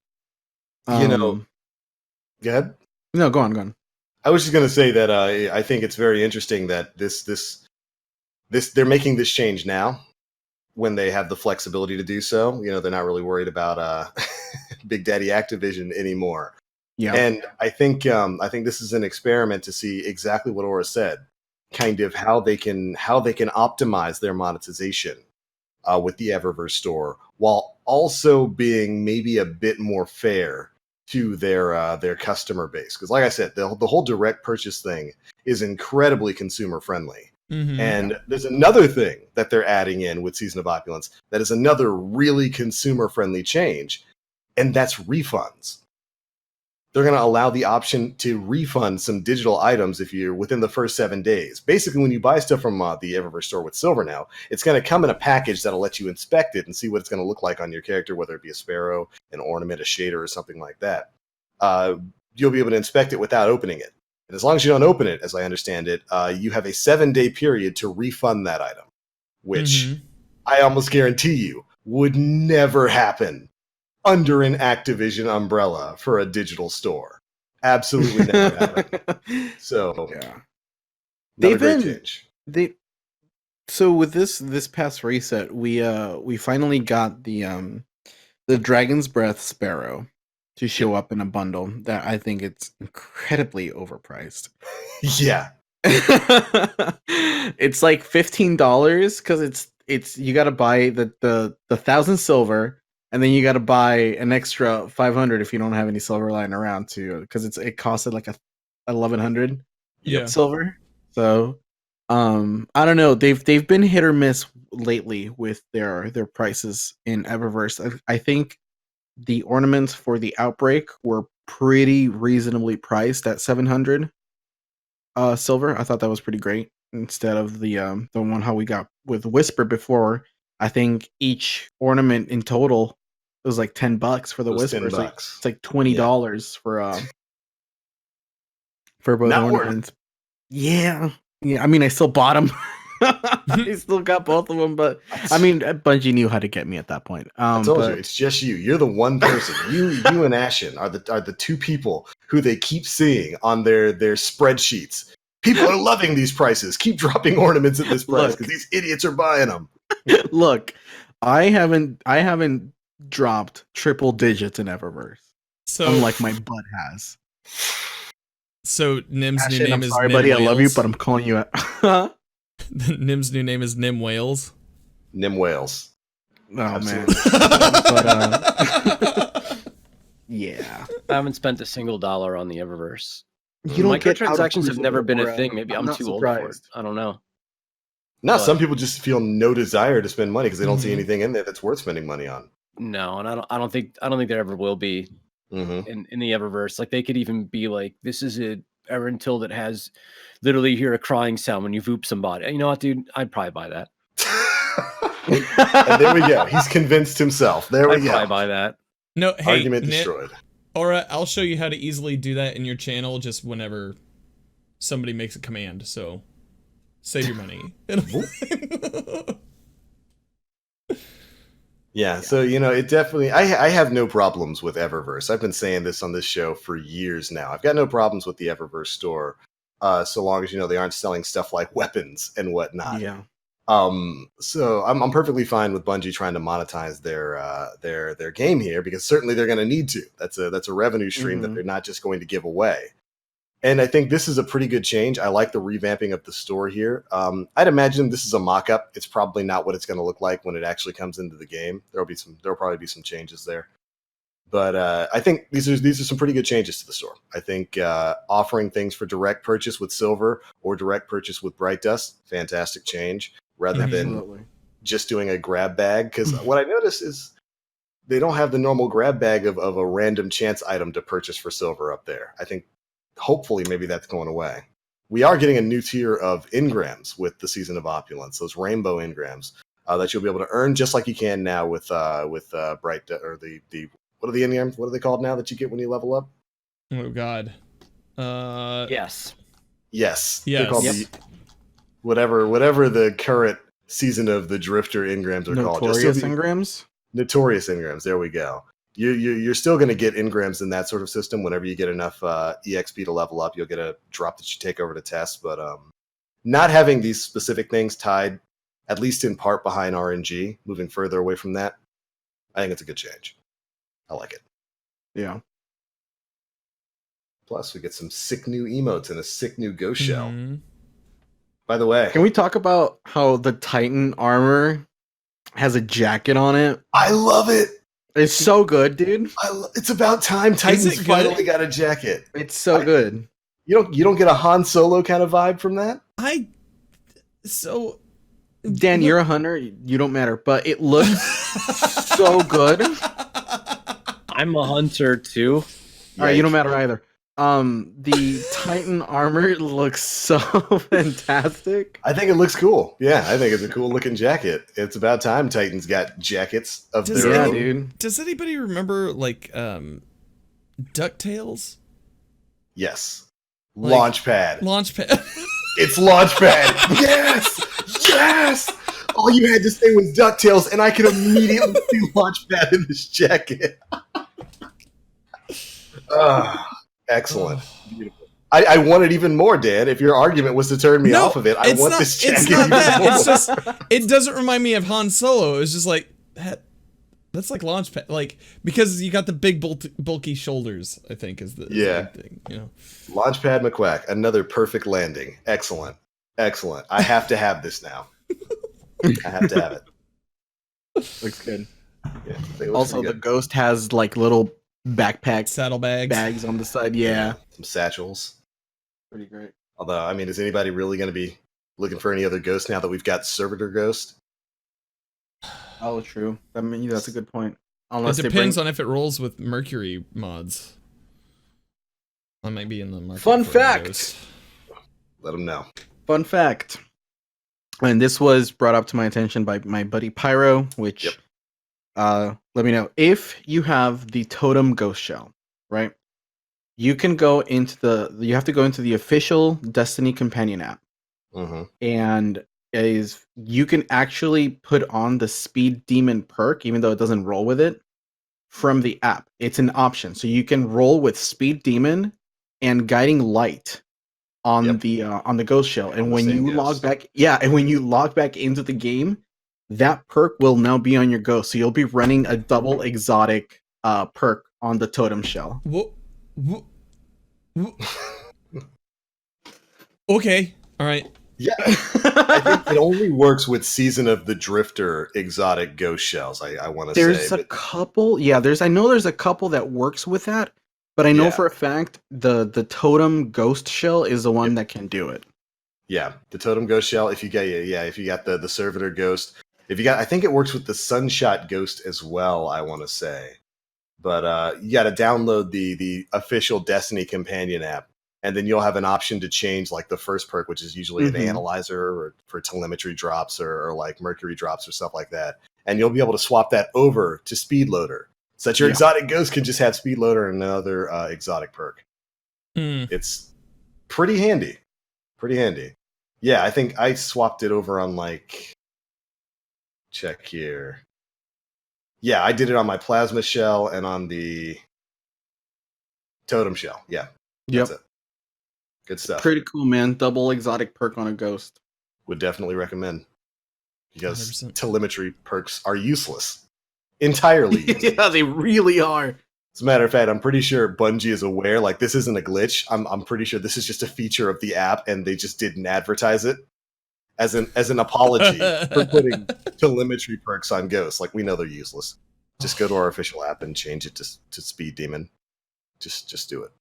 You know, go ahead. No, go on. I was just going to say that I think it's very interesting that this they're making this change now when they have the flexibility to do so. They're not really worried about Big Daddy Activision anymore. Yeah. And I think this is an experiment to see exactly what Aura said, kind of how they can optimize their monetization with the Eververse store, while also being maybe a bit more fair to their customer base. Because, like I said, the whole direct purchase thing is incredibly consumer friendly. Mhm. And there's another thing that they're adding in with Season of Opulence that is another really consumer friendly change, and that's refunds. They're going to allow the option to refund some digital items if you're within the first 7 days. Basically, when you buy stuff from the Eververse store with Silver now, it's going to come in a package that'll let you inspect it and see what it's going to look like on your character, whether it be a sparrow, an ornament, a shader, or something like that. You'll be able to inspect it without opening it. And as long as you don't open it, as I understand it, you have a 7-day period to refund that item, which Mhm. I almost guarantee you would never happen under an Activision umbrella for a digital store. Absolutely never happen. So, Yeah. another They've great been- change. So with this past reset, we finally got the Dragon's Breath Sparrow to show up in a bundle that I think it's incredibly overpriced. Yeah. It's like $15 because it's you got to buy the 1,000 silver, and then you got to buy an extra 500 if you don't have any silver lying around too, because it costed like 1,100 Yeah. silver. So I don't know. They've been hit or miss lately with their prices in Eververse. I think the ornaments for the Outbreak were pretty reasonably priced at 700 silver. I thought that was pretty great instead of the one how we got with Whisper before. I think each ornament in total was like $10 for the It was Whisper. So $10. it's like $20 for both Not worth it. ornaments. Yeah. I mean, I still bought them. I still got both of them, but I mean, Bungie knew how to get me at that point. I told but you, it's just you. You're the one person. You and Ashen are the two people who they keep seeing on their spreadsheets. People are loving these prices. Keep dropping ornaments at this price Look. because these idiots are buying them. look, I haven't dropped triple digits in Eververse, So unlike my butt has. So Nim's new Ashen, name I'm is sorry, Nim buddy. I love you, Wales. but I'm calling you out. Nim's new name is Nim Wales. Nim Wales. Oh man. Absolutely. Yeah. I haven't spent a single dollar on the Eververse. You don't get out of Microtransactions have never been a Crucible, thing. Maybe I'm not too old for it. surprised. I don't know. No, But- some people just feel no desire to spend money because they don't see Mhm. anything in there that's worth spending money on. No, and I don't think there ever will be Mm-hmm. in the Eververse. Like they could even be like, this is a Erentil that has literally hear a crying sound when you voop somebody. You know what, dude? I'd probably buy that. And there we go. He's convinced himself. There we I'd probably go. buy that. No, hey, Argument Nim, destroyed. Aura, I'll show you how to easily do that in your channel just whenever somebody makes a command. So save your money. Yeah, so it definitely. I have no problems with Eververse. I've been saying this on this show for years now. I've got no problems with the Eververse store, so long as they aren't selling stuff like weapons and whatnot. Yeah. So I'm perfectly fine with Bungie trying to monetize their game here because certainly they're going to need to. That's a revenue stream that Mhm. they're not just going to give away. And I think this is a pretty good change. I like the revamping of the store here. I'd imagine this is a mock-up. It's probably not what it's going to look like when it actually comes into the game. There'll probably be some changes there. But I think these are some pretty good changes to the store. I think offering things for direct purchase with Silver or direct purchase with Bright Dust, fantastic change, rather than Absolutely. just doing a grab bag. Because what I notice is they don't have the normal grab bag of a random chance item to purchase for Silver up there. I think hopefully maybe that's going away. We are getting a new tier of engrams with the Season of Opulence, those rainbow engrams that you'll be able to earn just like you can now with Bright or the what are the engrams? What are they called now that you get when you level up? Oh God. Yes. Yes. Yes. They're called Yep. the whatever the current Season of the Drifter engrams are called. Notorious engrams. Notorious engrams. There we go. You're still going to get engrams in that sort of system. Whenever you get enough EXP to level up, you'll get a drop that you take over to test. But not having these specific things tied, at least in part, behind RNG, moving further away from that, I think it's a good change. I like it. Yeah. Plus, we get some sick new emotes and a sick new ghost shell. Mhm. By the way, Can we talk about how the Titan armor has a jacket on it? I love it. It's so good, dude. It's about time Titans it good? finally got a jacket. It's so good. You don't get a Han Solo kind of vibe from that? Dan, you're a hunter. You don't matter, but it looks so good. I'm a hunter too. All right, you don't matter either. The Titan armor looks so fantastic. I think it looks cool. Yeah, I think it's a cool looking jacket. It's about time Titans got jackets of Does their Yeah, own. dude. Does anybody remember like DuckTales? Yes. Like- Launchpad. Launchpad. It's Launchpad. Yes! Yes! All you had to say was DuckTales, and I could immediately see Launchpad in this jacket. Excellent. Beautiful. I want it even more, Dan. If your argument was to turn me off of it, I want this jacket It's not even that. more. It's just it doesn't remind me of Han Solo. It's just like that's like Launchpad, like because you got the big bulky shoulders. I think is the big thing. You know, Launchpad McQuack, another perfect landing. Excellent. Excellent. I have to have this now. I have to have it. Looks good. Yeah, it looks Also, pretty the good. ghost has like little backpack saddlebags. bags on the side. Yeah, Some satchels. pretty great. Although, I mean, is anybody really going to be looking for any other ghosts now that we've got Servitor Ghost? Oh, true. I mean, that's a good point. It Unless depends on if it rolls with Mercury mods. I might be in the market. Fun for a fact. ghost. Let them know. Fun fact. And this was brought up to my attention by my buddy Pyro, which Yep. let me know if you have the totem ghost shell, right? You can go into you have to go into the official Destiny companion app, Mm-hmm. and you can actually put on the speed demon perk, even though it doesn't roll with it, from the app. It's an option, so you can roll with speed demon and guiding light on Yep. the ghost shell. On And the when same you log ghost. back, and when you log back into the game, that perk will now be on your ghost. So you'll be running a double exotic perk on the totem shell. Okay. All right. Yeah. I think it only works with Season of the Drifter exotic ghost shells, I want to say. There's a couple, I know there's a couple that works with that, but I know Yeah. for a fact the totem ghost shell is the one that can do it. Yeah, the Totem Ghost shell. If you got the Servitor Ghost, I think it works with the Sunshot Ghost as well. I want to say, but you got to download the official Destiny companion app, and then you'll have an option to change like the first perk, which is usually an Mhm. analyzer or for telemetry drops or like Mercury drops or stuff like that, and you'll be able to swap that over to Speed Loader, so that your Yeah. exotic ghost can just have Speed Loader and another exotic perk. Hmm. It's pretty handy. Pretty handy. Yeah, I think I swapped it over on like check here. Yeah, I did it on my plasma shell and on the totem shell. Yeah. Yep. That's it. Good stuff. Pretty cool, man. Double exotic perk on a ghost. Would definitely recommend. Because 100%. telemetry perks are useless. Entirely useless. Yeah, they really are. As a matter of fact, I'm pretty sure Bungie is aware, like, this isn't a glitch. I'm pretty sure this is just a feature of the app, and they just didn't advertise it as an apology for putting telemetry perks on ghosts. Like, we know they're useless. Just go to our official app and change it to Speed Demon. Just do it.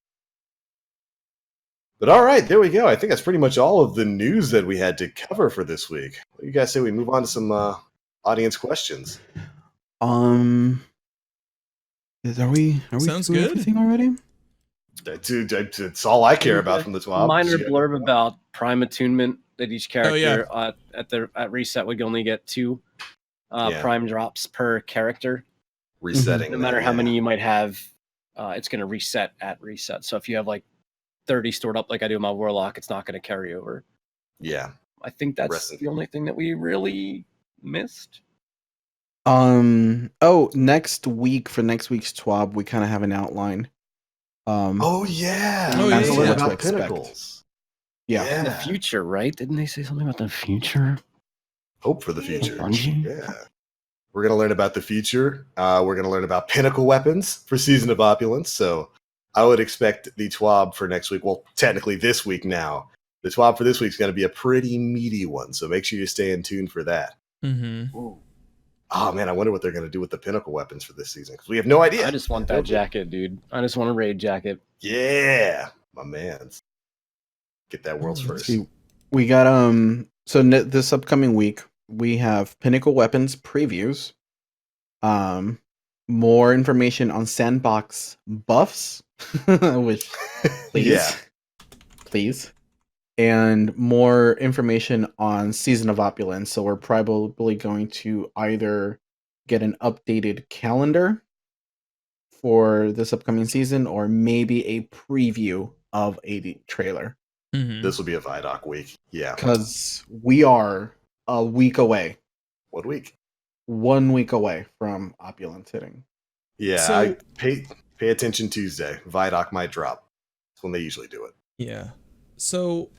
But all right, there we go. I think that's pretty much all of the news that we had to cover for this week. What do you guys say we move on to some audience questions? Are we Sounds through good. everything already? Dude, it's all I care about from the top. Minor blurb about prime attunement that each character yeah. at reset would only get 2 Yeah. prime drops per character. Resetting. No matter that, how yeah. many you might have, it's going to reset at reset. So if you have like 30 stored up like I do in my Warlock, it's not going to carry over. Yeah. I think that's Rest in the only thing that we really missed. Next week for next week's TWAB, we kind of have an outline. Oh yeah. Oh, yeah, That's yeah, what yeah. about To expect. Pinnacles. Yeah. In the future, right? Didn't they say something about the future? Hope for the future. Bungie? Yeah. We're going to learn about the future. We're going to learn about pinnacle weapons for Season of Opulence. So I would expect the TWAB for next week. Well, technically this week now. The TWAB for this week is going to be a pretty meaty one. So make sure you stay in tune for that. Mm-hmm. Oh, man, I wonder what they're going to do with the pinnacle weapons for this season. Because we have no idea. I just want that jacket, dude. I just want a raid jacket. Yeah. My man. Get that world's Let's first. See, we got so this upcoming week we have Pinnacle Weapons previews, more information on sandbox buffs, which please, Yeah. please, and more information on Season of Opulence. So we're probably going to either get an updated calendar for this upcoming season, or maybe a preview of a trailer. Mm-hmm. This will be a Vidoc week. Yeah. Because we are a week away, What week? 1 week away from Opulence hitting. Yeah. So- I pay attention Tuesday. Vidoc might drop. That's when they usually do it. Yeah. So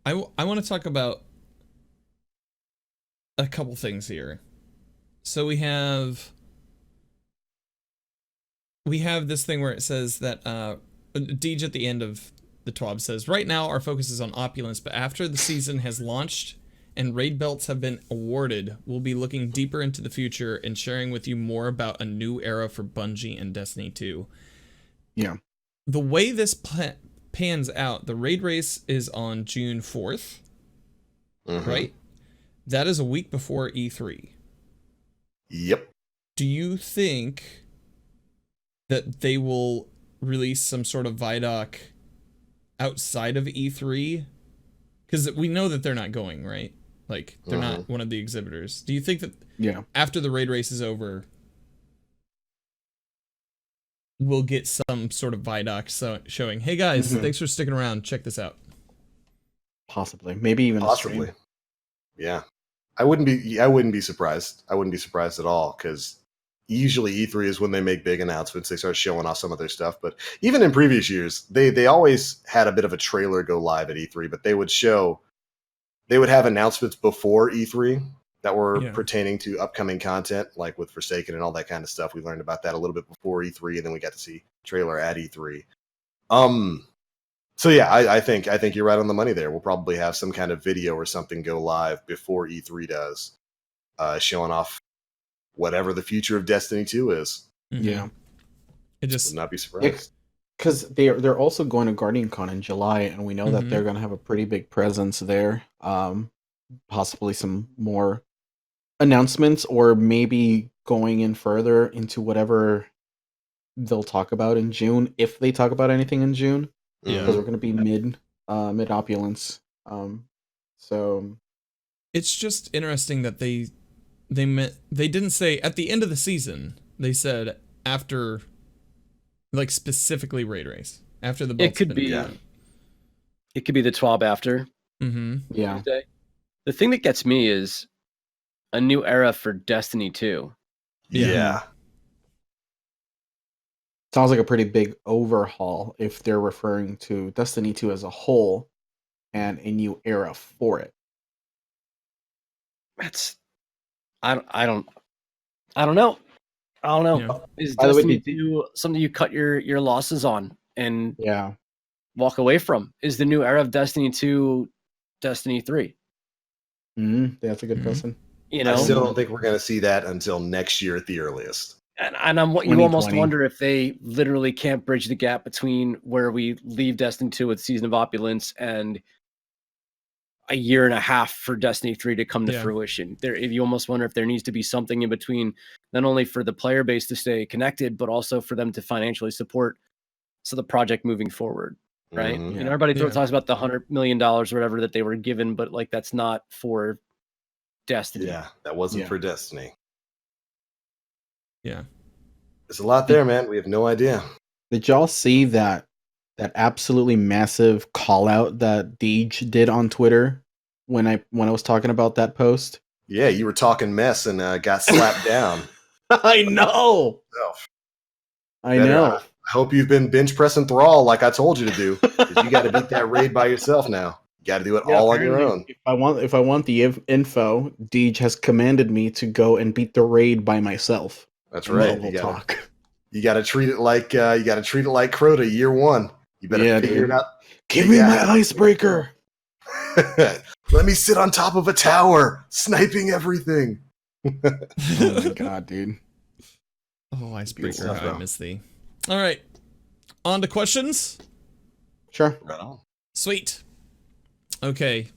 I want to talk about a couple things here. So we have this thing where it says that Deej at the end of the TWAB says, right now our focus is on Opulence, but after the season has launched and raid belts have been awarded, we'll be looking deeper into the future and sharing with you more about a new era for Bungie and Destiny 2. Yeah. The way this pans out, the raid race is on June 4th, Mhm. right? That is a week before E3. Yep. Do you think that they will release some sort of Vidoc outside of E3? Because we know that they're not going, right? Like, they're not one of the exhibitors. Do you think that Yeah. after the raid race is over, we'll get some sort of Vidoc showing, hey guys, Mhm. thanks for sticking around, check this out? Possibly. Maybe even a Possibly. stream. Yeah. I wouldn't be surprised. I wouldn't be surprised at all, because usually E3 is when they make big announcements. They start showing off some of their stuff. But even in previous years, they always had a bit of a trailer go live at E3, but they would have announcements before E3 that were Yeah. pertaining to upcoming content, like with Forsaken and all that kind of stuff. We learned about that a little bit before E3, and then we got to see trailer at E3. So yeah, I think you're right on the money there. We'll probably have some kind of video or something go live before E3 does, showing off whatever the future of Destiny 2 is. Mhm. Yeah. It Would just, not be surprised. Because they're also going to Guardian Con in July, and we know that Mhm. they're going to have a pretty big presence there. Possibly some more announcements, or maybe going in further into whatever they'll talk about in June, if they talk about anything in June. Yeah. Because we're going to be mid Opulence. So it's just interesting that they didn't say at the end of the season. They said after, like, specifically raid race after the belts It could been be. done. It could be the TWAB after Mm-hmm. yeah, Tuesday. The thing that gets me is a new era for Destiny 2. Yeah. sounds like a pretty big overhaul if they're referring to Destiny 2 as a whole and a new era for it. That's I don't know. I don't know. Yeah. Is By the way, Destiny did 2 something you cut your losses on and Yeah. walk away from? Is the new era of Destiny 2 Destiny 3? That's a good Mhm. question. You I know, still don't think we're going to see that until next year at the earliest. and I'm what you almost 2020. wonder if they literally can't bridge the gap between where we leave Destiny 2 with Season of Opulence and a year and a half for Destiny 3 to come to Yeah. fruition. There, if you almost wonder if there needs to be something in between, not only for the player base to stay connected, but also for them to financially support the project moving forward. Right? Mhm. You know, everybody Yeah. talks about the $100 million or whatever that they were given, but like that's not for Destiny. Yeah, that wasn't Yeah. for Destiny. Yeah. There's a lot there, man. We have no idea. Did y'all see that absolutely massive call out that Deej did on Twitter when I was talking about that post? Yeah, you were talking mess and got slapped down. I know. Yourself. I Better- know. I hope you've been bench pressing Thrall like I told you to do. 'Cause you got to beat that raid by yourself now. You got to do it Yeah, all on your Apparently, own. if I want the info, Deej has commanded me to go and beat the raid by myself. That's And right. We'll talk. You got to treat it like Crota year one. You better Yeah, figure dude. it out. Give Figure me out my how to- icebreaker. Let me sit on top of a tower, sniping everything. Oh my god, dude. Oh, icebreaker, stuff, how I though. miss thee. All right, on to questions. Sure. Right on. Sweet. Okay.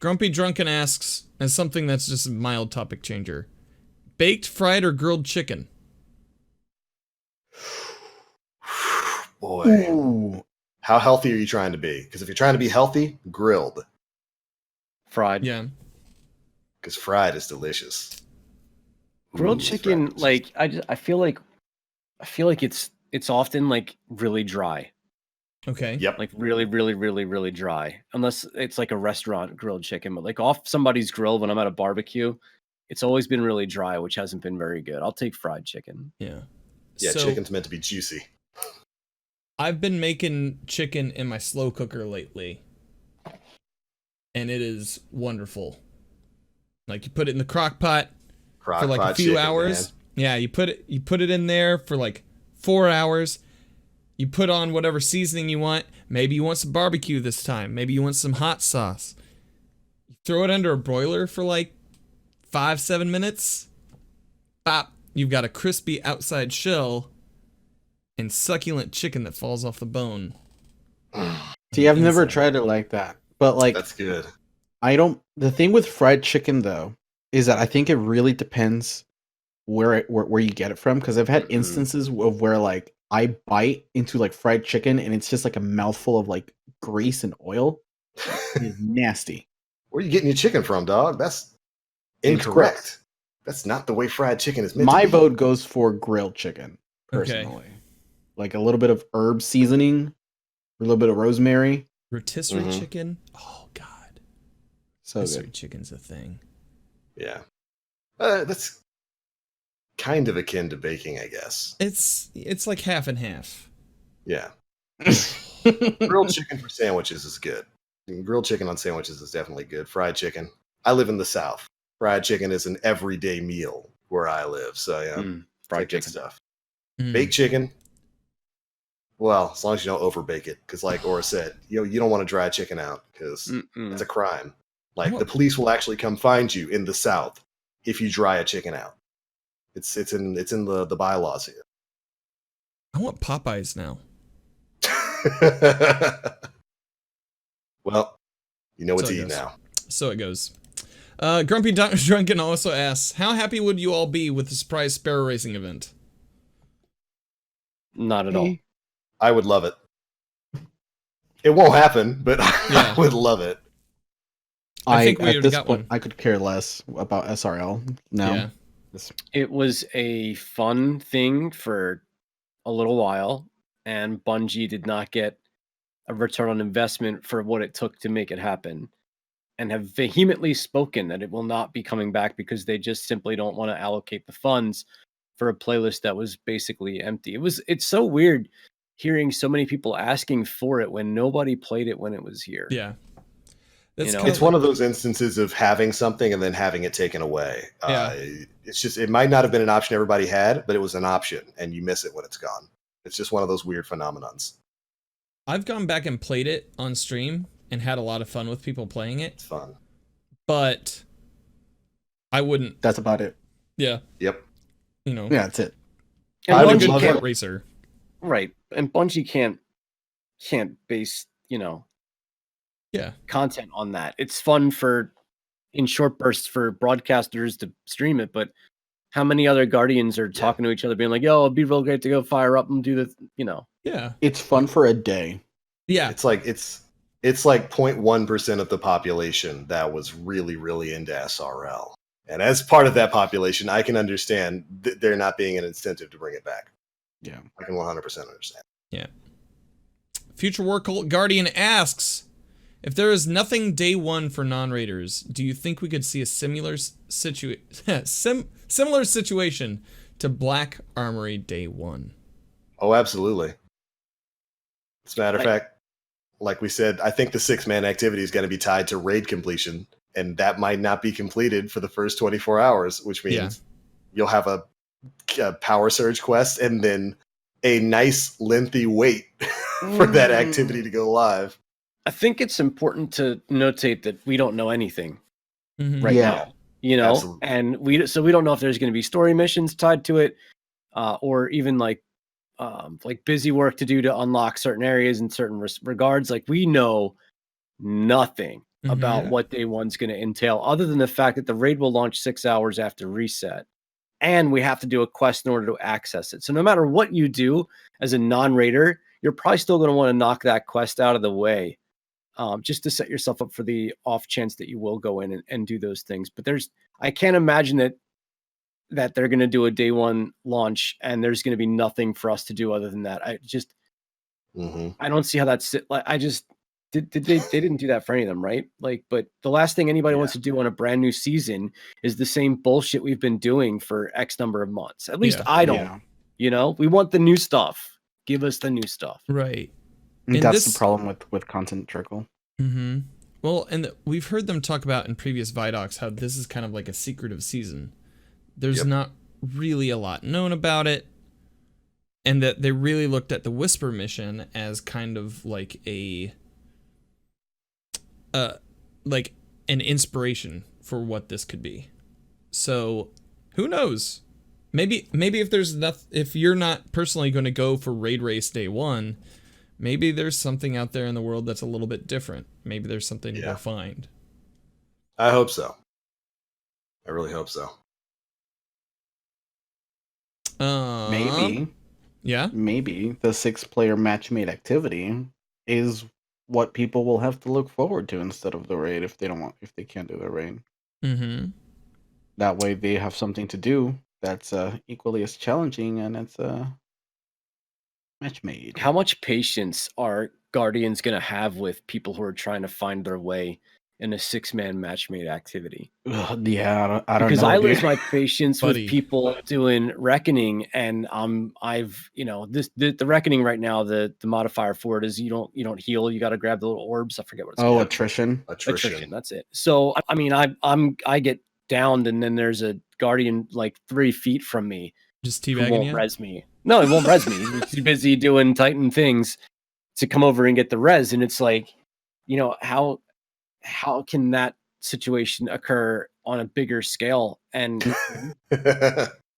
Grumpy Drunken asks, as something that's just a mild topic changer, baked, fried, or grilled chicken? Boy, Ooh. how healthy are you trying to be? Because if you're trying to be healthy, grilled. Fried. Yeah. Because fried is delicious. Grilled Ooh, chicken, fried is like I feel like it's often like really dry. Okay. Yep. Like really, really, really, really dry. Unless it's like a restaurant grilled chicken, but like off somebody's grill when I'm at a barbecue, it's always been really dry, which hasn't been very good. I'll take fried chicken. Yeah. Yeah, So, chicken's meant to be juicy. I've been making chicken in my slow cooker lately, and it is wonderful. Like you put it in the crock pot Crock for like a pot few chicken, hours. man. Yeah, you put it in there for like 4 hours. You put on whatever seasoning you want. Maybe you want some barbecue this time. Maybe you want some hot sauce. You throw it under a broiler for like 5-7 minutes. Bop, you've got a crispy outside shell and succulent chicken that falls off the bone. See, I've never Inside. tried it like that. But like That's good. the thing with fried chicken though is that I think it really depends where you get it from, because I've had Mhm. instances of where like I bite into like fried chicken and it's just like a mouthful of like grease and oil. It's nasty. Where are you getting your chicken from, dog? That's It's incorrect. That's not the way fried chicken is meant My to be. vote goes for grilled chicken, Okay. personally. Like a little bit of herb seasoning, a little bit of rosemary. Rotisserie Mhm. chicken. Oh God, So rotisserie good. chicken's a thing. Yeah. That's kind of akin to baking, I guess. It's like half and half. Yeah. Grilled chicken for sandwiches is good. Grilled chicken on sandwiches is definitely good. Fried chicken. I live in the South. Fried chicken is an everyday meal where I live. So, yeah. Fried good chicken. stuff. Mm. Baked chicken. Well, as long as you don't overbake it. Because, like Aura said, you don't want to dry chicken out because Mm-mm. it's a crime. Like, Oh. the police will actually come find you in the South if you dry a chicken out. It's in the bylaws here. I want Popeyes now. Well, you know what So to it eat goes. now. So it goes. Grumpy Drunken also asks, how happy would you all be with the surprise sparrow racing event? Not at all. I would love it. It won't happen, but Yeah. I would love it. I think we at already this got point, one. I could care less about SRL now. Yeah. It was a fun thing for a little while, and Bungie did not get a return on investment for what it took to make it happen, and have vehemently spoken that it will not be coming back because they just simply don't want to allocate the funds for a playlist that was basically empty. It's so weird hearing so many people asking for it when nobody played it when it was here. Yeah. That's You know, kind It's one of those instances of having something and then having it taken away. Yeah. It's just, it might not have been an option everybody had, but it was an option, and you miss it when it's gone. It's just one of those weird phenomenons. I've gone back and played it on stream and had a lot of fun with people playing it, It's fun. but I wouldn't. That's about it. Yeah. Yep. You know. Yeah, that's it. And I would I'm a Bungie good love kart it. racer. right, and Bungie can't base Yeah. content on that. It's fun for in short bursts for broadcasters to stream it, but how many other Guardians are talking to each other, being like, "Yo, it'd be real great to go fire up and do the," Yeah. It's fun for a day. Yeah. It's like 0.1% of the population that was really, really into SRL. And as part of that population, I can understand there not being an incentive to bring it back. Yeah. I can 100% understand. Future War Cult Guardian asks, if there is nothing day one for non-raiders, do you think we could see a similar similar situation to Black Armory day one? Oh, absolutely. As a matter of fact, like we said, I think the 6-man activity is going to be tied to raid completion, and that might not be completed for the first 24 hours, which means you'll have a power surge quest and then a nice lengthy wait for that activity to go live. I think it's important to notate that we don't know anything Mhm. right Yeah. now, you know, Absolutely. and we don't know if there's going to be story missions tied to it, or even like busy work to do to unlock certain areas in certain regards. Like we know nothing about Mhm. what day one's going to entail, other than the fact that the raid will launch 6 hours after reset, and we have to do a quest in order to access it. So no matter what you do as a non-raider, you're probably still going to want to knock that quest out of the way, just to set yourself up for the off chance that you will go in and do those things. But I can't imagine that they're going to do a day one launch and there's going to be nothing for us to do other than that. Mm-hmm. I don't see how that's like. They didn't do that for any of them, right? Like, but the last thing anybody wants to do on a brand new season is the same bullshit we've been doing for X number of months. At least Yeah. I don't. Yeah. You know, we want the new stuff. Give us the new stuff. Right. And And that's this- the problem with content trickle. Mm-hmm. Well, and we've heard them talk about in previous Vidocs how this is kind of like a secretive season. There's Yep. not really a lot known about it, and that they really looked at the Whisper mission as kind of like like an inspiration for what this could be. So, who knows? Maybe if you're not personally going to go for raid race day one, maybe there's something out there in the world that's a little bit different. Maybe there's something to Yeah. go find. I hope so. I really hope so. Maybe Yeah. the 6-player match-made activity is what people will have to look forward to instead of the raid if they can't do the raid. Mm-hmm. That way they have something to do that's equally as challenging, and it's match made. How much patience are Guardians going to have with people who are trying to find their way in a 6-man match-made activity? Yeah, I don't Because know. I lose dude. my patience Buddy. with people doing Reckoning, and the Reckoning right now, the modifier for it is you don't heal, you got to grab the little orbs. I forget what it's called. Attrition. Attrition. That's it. So I mean, I get downed, and then there's a Guardian like 3 feet from me Just who teabagging won't you. res me. No, he won't res me. He's too busy doing Titan things to come over and get the res. And it's like, you know, how can that situation occur on a bigger scale? And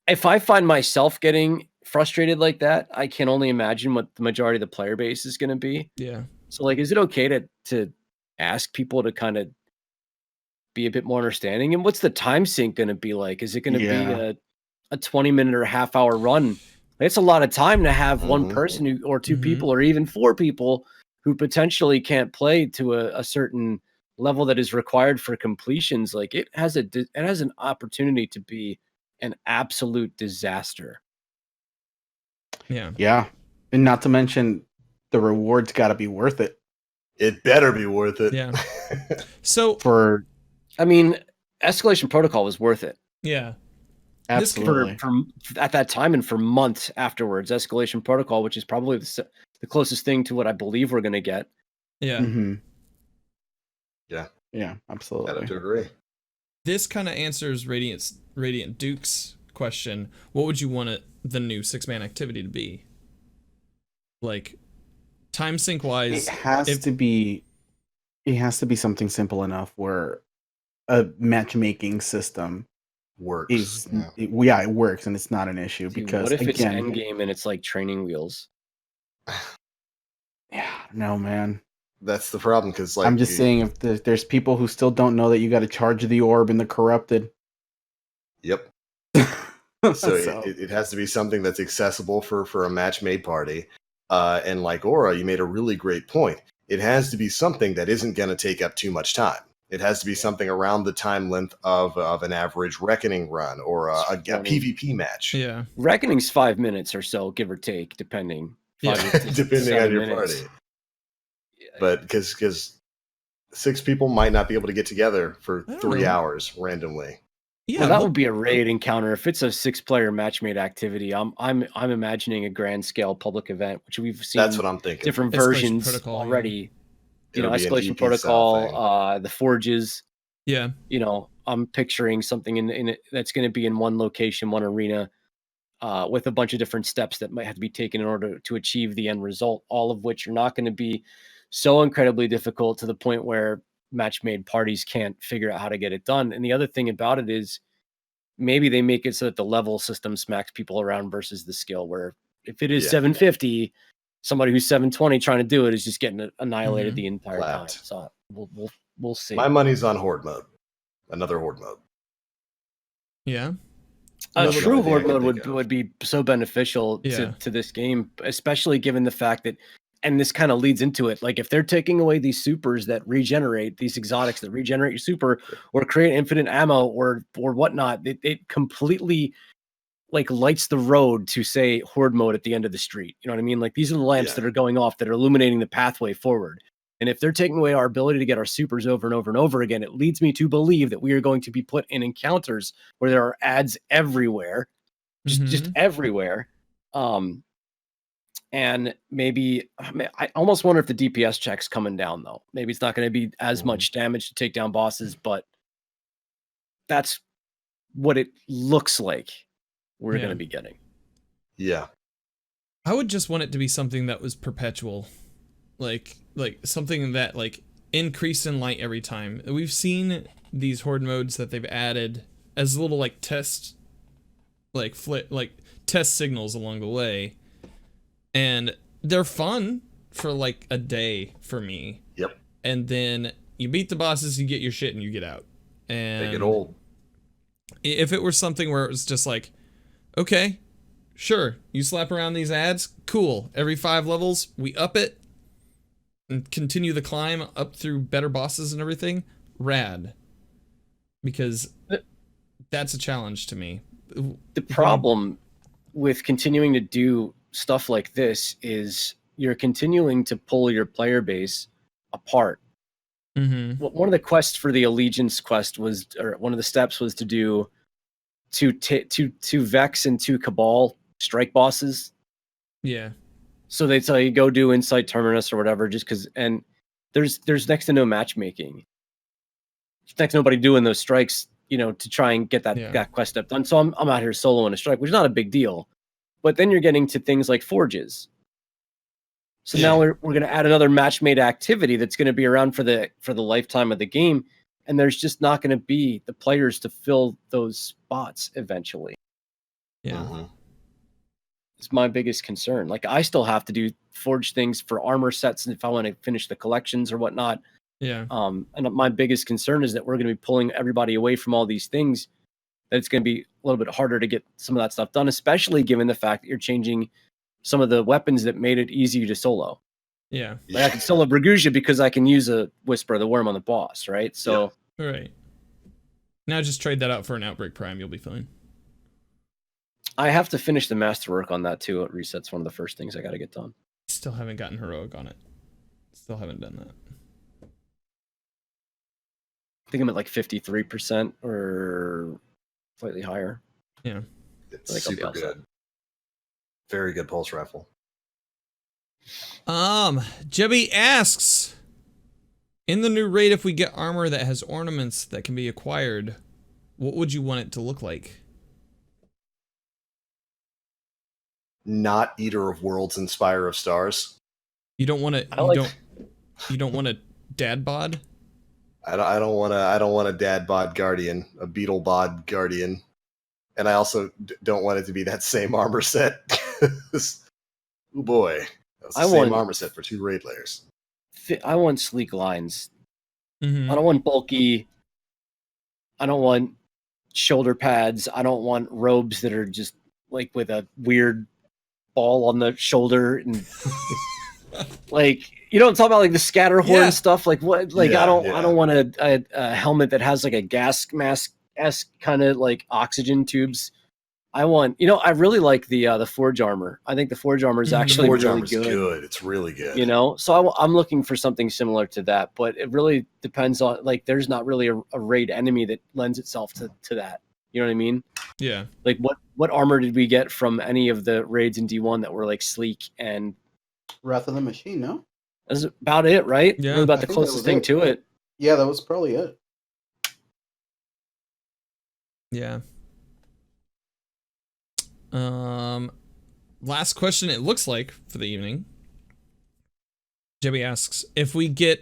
if I find myself getting frustrated like that, I can only imagine what the majority of the player base is going to be. Yeah. So like, is it okay to ask people to kind of be a bit more understanding? And what's the time sync going to be like? Is it going to Yeah. be a 20-minute or a half-hour run? It's a lot of time to have one Mhm. person or 2 Mhm. people or even 4 people who potentially can't play to a certain level that is required for completions. Like it has an opportunity to be an absolute disaster. Yeah. Yeah, and not to mention the rewards got to be worth it It better be worth it. Yeah. So for I mean, Escalation Protocol was worth it yeah. This could- absolutely. for at that time and for months afterwards. Escalation Protocol, which is probably the closest thing to what I believe we're going to get. Yeah. Mm-hmm. Yeah. Yeah, I have absolutely. to agree. This kind of answers Radiant Duke's question. What would you want the new 6-man activity to be? Like time sync wise, It has if- to be. It has to be something simple enough where a matchmaking system Works. is. Yeah. It works and it's not an issue Dude, because what if it's again, endgame and it's like training wheels? yeah, no man. That's the problem because, like, I'm just saying, if there's people who still don't know that you got to charge the orb in the corrupted. Yep. so, So it has to be something that's accessible for a match made party. And like Aura, you made a really great point. It has to be something that isn't going to take up too much time. It has to be something around the time length of an average Reckoning run or a PvP match. yeah. Reckoning's 5 minutes or so, give or take, depending. Yeah. 5 to Depending 7 on your minutes. party. But because 6 people might not be able to get together for I don't 3 know. hours randomly. Yeah. Well, that would be a raid encounter. If it's a 6-player match-made activity, I'm imagining a grand scale public event, which we've seen That's what I'm thinking. different Escalation versions Protocol, yeah. already It'll be an Escalation EP protocol, style thing. the forges. Yeah. I'm picturing something in it that's going to be in one location, one arena, with a bunch of different steps that might have to be taken in order to achieve the end result, all of which are not going to be so incredibly difficult to the point where match-made parties can't figure out how to get it done. And the other thing about it is maybe they make it so that the level system smacks people around versus the skill, where if it is Yeah. 750, somebody who's 720 trying to do it is just getting annihilated Mhm. the entire Clapped. time. So we'll see. My money's on horde mode. Another horde mode. Yeah. A Another true idea I horde can mode think of. would be so beneficial Yeah. to this game, especially given the fact that, and this kind of leads into it, like if they're taking away these supers that regenerate, these exotics that regenerate your super or create infinite ammo or whatnot, it completely like lights the road to say horde mode at the end of the street. You know what I mean? Like these are the lamps Yeah. that are going off that are illuminating the pathway forward. And if they're taking away our ability to get our supers over and over and over again, it leads me to believe that we are going to be put in encounters where there are ads everywhere, just Mhm. everywhere. And maybe I almost wonder if the DPS check's coming down though. Maybe it's not going to be as Mhm. much damage to take down bosses, but that's what it looks like we're Yeah. going to be getting. Yeah. I would just want it to be something that was perpetual. Like something that like increased in light every time. We've seen these horde modes that they've added as little like test test signals along the way. And they're fun for like a day for me. Yep. And then you beat the bosses, you get your shit and you get out. And They get old. if it were something where it was just like, okay, sure, you slap around these ads, cool. Every 5 levels, we up it and continue the climb up through better bosses and everything. Rad. Because that's a challenge to me. The problem with continuing to do stuff like this is you're continuing to pull your player base apart. Mm-hmm. One of the quests for the Allegiance quest was, or one of the steps was to do two Vex and 2 Cabal strike bosses. Yeah. So they tell you go do Insight Terminus or whatever, just because. And there's next to no matchmaking. There's next to nobody doing those strikes, to try and get that quest step done. So I'm out here soloing a strike, which is not a big deal. But then you're getting to things like forges. So now we're going to add another match-made activity that's going to be around for the lifetime of the game, and there's just not going to be the players to fill those spots eventually. Yeah. Mhm. It's my biggest concern. Like I still have to do forge things for armor sets if I want to finish the collections or whatnot. Yeah. And my biggest concern is that we're going to be pulling everybody away from all these things. That it's going to be a little bit harder to get some of that stuff done, especially given the fact that you're changing some of the weapons that made it easy to solo. Yeah. Like I can solo Brigusia because I can use a Whisper of the Worm on the boss, right? So All right. Now just trade that out for an Outbreak Prime. You'll be fine. I have to finish the masterwork on that too. It resets one of the first things I got to get done. Still haven't gotten heroic on it. Still haven't done that. I think I'm at like 53% or slightly higher. Yeah. It's I think I'll be super all set. good. Very good pulse rifle. Jebby asks, in the new raid, if we get armor that has ornaments that can be acquired, what would you want it to look like? Not Eater of Worlds, Inspire of Stars. You don't want to. You don't want a dad bod. I don't want a dad bod guardian, a beetle bod guardian, and I also don't want it to be that same armor set. Oh boy, that's the same armor set for 2 raid layers. I want sleek lines. Mm-hmm. I don't want bulky. I don't want shoulder pads. I don't want robes that are just like with a weird ball on the shoulder and like, you know what I'm talking about, like the Scatterhorn stuff. Like what? Like I don't want a helmet that has like a gas mask-esque kind of like oxygen tubes. I want, I really like the Forge armor. I think the Forge armor is actually really good. It's really good. So I'm looking for something similar to that, but it really depends on, like, there's not really a raid enemy that lends itself to that. You know what I mean? Yeah. Like what armor did we get from any of the raids in D1 that were like sleek and Wrath of the Machine? No. That's about it, right? Yeah. Really about I the think that closest was thing it. to it. Yeah, that was probably it. Yeah. Last question. It looks like for the evening. Jebby asks if we do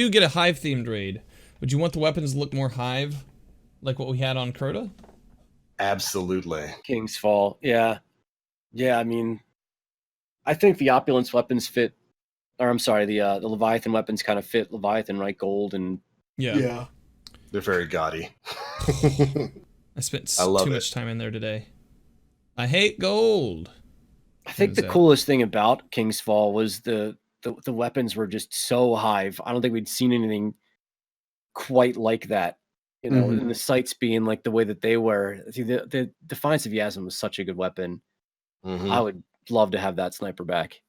get a hive themed raid, would you want the weapons to look more hive, like what we had on Crota? Absolutely. King's Fall. Yeah. Yeah, I mean, I think the opulence weapons fit, or I'm sorry, the Leviathan weapons kind of fit Leviathan, right? Gold and Yeah. They're very gaudy. I spent I love too it. much time in there today. I hate gold. I think What the is that? coolest thing about King's Fall was the weapons were just so hive. I don't think we'd seen anything quite like that. You know, Mhm. and the sights being like the way that they were. See, the Defiance of Yasm was such a good weapon. Mhm. I would love to have that sniper back.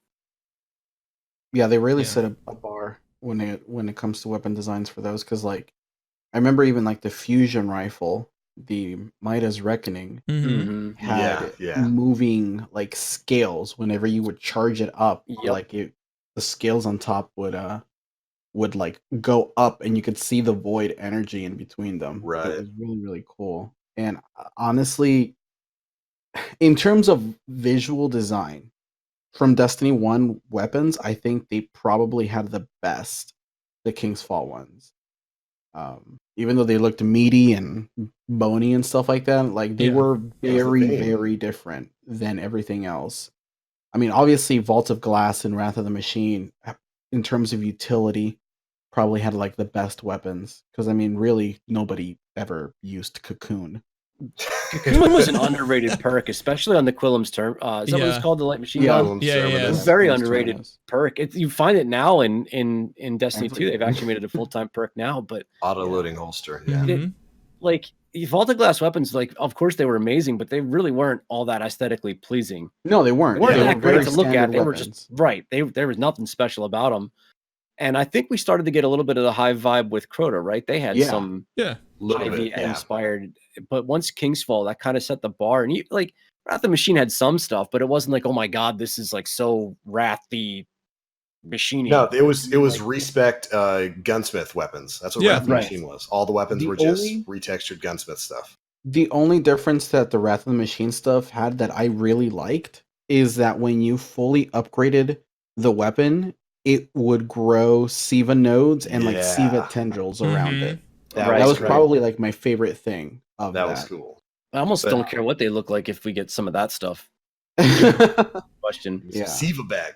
Yeah, they really Yeah. set a bar when it comes to weapon designs for those. Because like, I remember even like the fusion rifle, the Midas Reckoning, Mm-hmm. had Yeah. moving like scales whenever you would charge it up. Yep. Like the scales on top would like go up, and you could see the void energy in between them. Right. It was really, really cool. And honestly, in terms of visual design from Destiny 1 weapons, I think they probably had the best, the King's Fall ones. Even though they looked meaty and bony and stuff like that, like they Yeah. were It was the very, theme. very different than everything else. I mean, obviously, Vault of Glass and Wrath of the Machine, in terms of utility, probably had like the best weapons. Because I mean, really, nobody ever used Cocoon. Cocoon was an underrated perk, especially on the Quillam's term. Is that what it's Yeah. called? The light machine Yeah. gun? Yeah, yeah. It's Yeah. very Quillam's underrated Terminus. perk. You find it now in Destiny 2. They've Everything. actually made it a full-time perk now, but Auto loading holster. Yeah. Mhm. like Vault of Glass weapons, like of course they were amazing, but they really weren't all that aesthetically pleasing. No, they weren't. They weren't They that were great very to look at. standard They were weapons. just right. There was nothing special about them. And I think we started to get a little bit of the Hive vibe with Crota, right? They had Yeah. some Yeah. Little Ivy bit. Yeah. inspired, but once King's Fall, that kind of set the bar. And like Wrath of the Machine had some stuff, but it wasn't like, oh my god, this is like so wrathy machine. No, it was Like- respect gunsmith weapons. That's what Yeah. Wrath of the Right. Machine was. All the weapons The were just only- retextured gunsmith stuff. The only difference that the Wrath of the Machine stuff had that I really liked is that when you fully upgraded the weapon, it would grow Siva nodes and like Siva Yeah. tendrils around Mhm. it. That Right, That was right. probably like my favorite thing of that that. was cool. I almost But- don't care what they look like if we get some of that stuff. Question. Yeah. Siva back.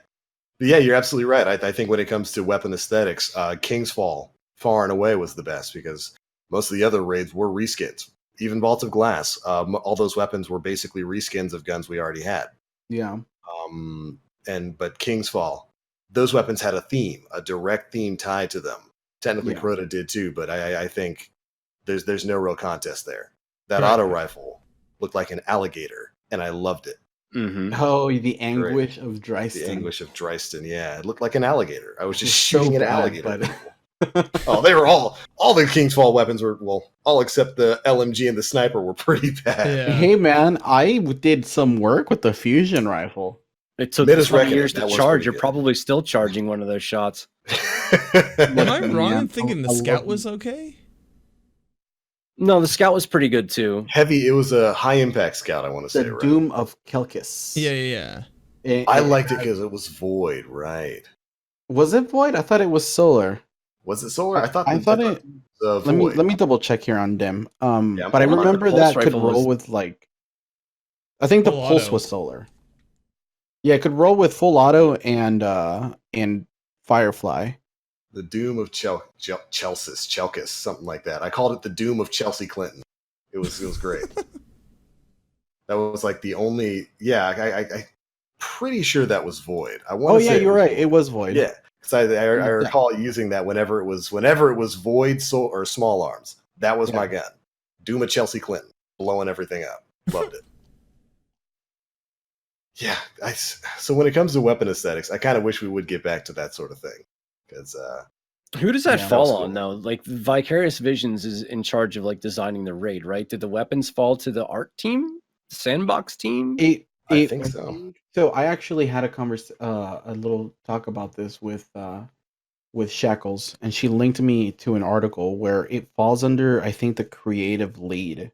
But yeah, you're absolutely right. I think when it comes to weapon aesthetics, King's Fall far and away was the best because most of the other raids were reskins. Even Vault of Glass, all those weapons were basically reskins of guns we already had. Yeah. But King's Fall, those weapons had a theme, a direct theme tied to them. Technically, Yeah. Crota did too, but I think there's no real contest there. That Right. auto rifle looked like an alligator, and I loved it. Mm-hmm. Oh, the anguish of Dryston. The anguish of Dryston, yeah, it looked like an alligator. I was just It's so shooting an bad, alligator. but- Oh, they were all the King's Fall weapons were, well, all except the LMG and the sniper were pretty bad. Yeah. Hey man, I did some work with the fusion rifle. It took Midas 20 Reckoning, years that to was charge. pretty You're good. probably still charging one of those shots. Am I wrong Yeah. in thinking the I scout love- was okay? No, the scout was pretty good too. Heavy, it was a high impact scout, I want to say, The right? Doom of Kelkis. Yeah, yeah. I liked it because it was void, right? Was it void? I thought it was solar. Was it solar? I thought it. was, void. Let me double check here on Dim. Yeah, I'm but I pulling up the remember pulse that could rifle roll was- with like. I think the Full pulse auto. was solar. Yeah, it could roll with full auto and Firefly. The Doom of Chelsis, something like that. I called it the Doom of Chelsea Clinton. It was great. That was like the only. Yeah, I pretty sure that was void. I want. Oh yeah, you're right. It was void. Yeah, because I recall using that whenever it was void or small arms. That was my gun. Doom of Chelsea Clinton, blowing everything up. Loved it. Yeah, so when it comes to weapon aesthetics, I kind of wish we would get back to that sort of thing because Who does that Yeah, fall that was on cool. though? Like Vicarious Visions is in charge of like designing the raid, right? Did the weapons fall to the art team, sandbox team? I think so. So I actually had a little talk about this with with Shackles, and she linked me to an article where it falls under, I think, the creative lead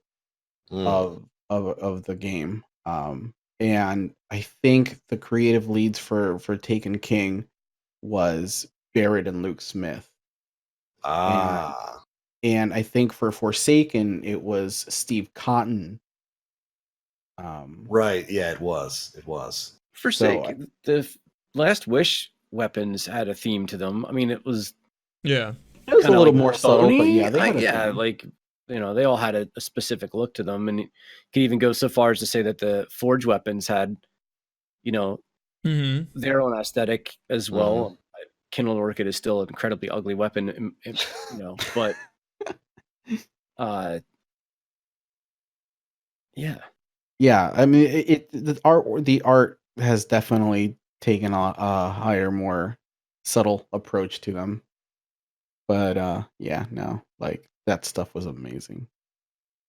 of the game. And I think the creative leads for Taken King was Barrett and Luke Smith. Ah, And I think for Forsaken it was Steve Cotton. right. Yeah, it was. It was. Forsake, the Last Wish weapons had a theme to them. I mean, it was Yeah. It was a kinda, little like, more subtle, but phony. yeah, they had a yeah, theme. like, you know, they all had a specific look to them, and you could even go so far as to say that the Forge weapons had, you know, Mm-hmm. their own aesthetic as well. Kindled Orchid is still an incredibly ugly weapon, you know, but yeah. Yeah, I mean, the art has definitely taken a higher, more subtle approach to them. But yeah, no, like that stuff was amazing.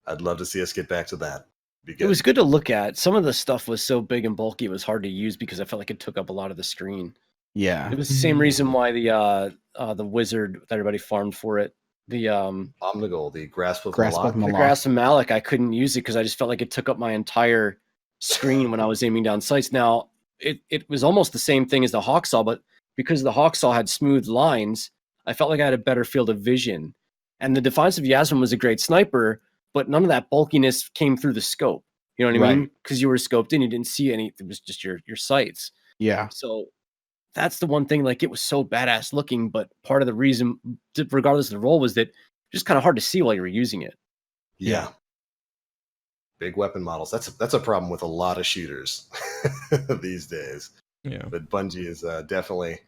I'd love to see us get back to that. Be It good. was good to look at. Some of the stuff was so big and bulky, it was hard to use because I felt like it took up a lot of the screen. Yeah, It was the same reason why the wizard that everybody farmed for it, the Omnigul, the Grasp of Grasp of Malak. the Malak. Grass of Malik, I couldn't use it because I just felt like it took up my entire screen when I was aiming down sights. Now it was almost the same thing as the Hawksaw, but because the Hawksaw had smooth lines, I felt like I had a better field of vision. And the Defiance of Yasmin was a great sniper, but none of that bulkiness came through the scope. You know what I mean? Right. Because you were scoped in, you didn't see any. It was just your sights. Yeah, So that's the one thing. Like, it was so badass looking, but part of the reason, regardless of the role, was that just kind of hard to see while you were using it. Yeah. Big weapon models. That's a problem with a lot of shooters these days. Yeah. But Bungie is definitely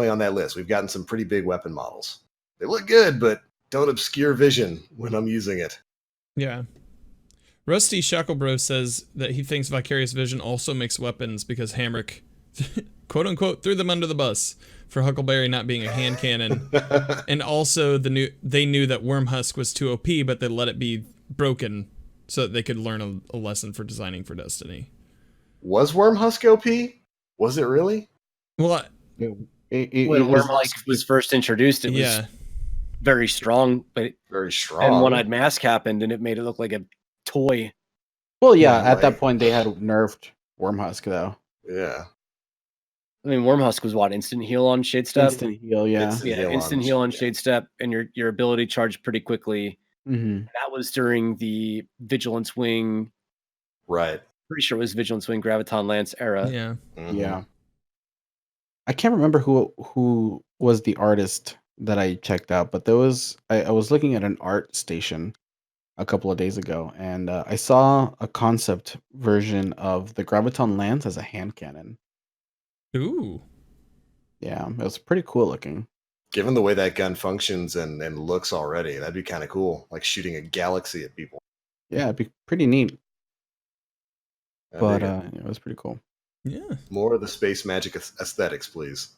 on that list. We've gotten some pretty big weapon models. They look good, but don't obscure vision when I'm using it. Yeah. Rusty Shacklebro says that he thinks Vicarious Vision also makes weapons because Hamrick, quote unquote, threw them under the bus for Huckleberry not being a hand cannon. And also they knew that Wormhusk was too OP, but they let it be broken so that they could learn a lesson for designing for Destiny. Was Wormhusk OP? Was it really? Well, When was Wormhusk was first introduced, it was yeah. very strong, but Very strong. and One-Eyed Mask happened, and it made it look like a toy. well, yeah. Yeah, At that like- point, they had nerfed Wormhusk though. Yeah. I mean, Wormhusk was what, instant heal on Shade Step? Instant heal, yeah. Instant- Yeah, instant heal on yeah. Shade Step, and your ability charged pretty quickly. Hmm. That was during the Vigilance Wing. Right. Pretty sure it was Vigilance Wing Graviton Lance era. Yeah. Mhm. Yeah. I can't remember who was the artist that I checked out, but there was I was looking at an art station a couple of days ago, and I saw a concept version of the Graviton Lance as a hand cannon. Ooh. Yeah, it was pretty cool looking. Given the way that gun functions and looks already, that'd be kind of cool. Like shooting a galaxy at people. Yeah, it'd be pretty neat. I But dig it. it was pretty cool. Yeah. More of the space magic aesthetics, please.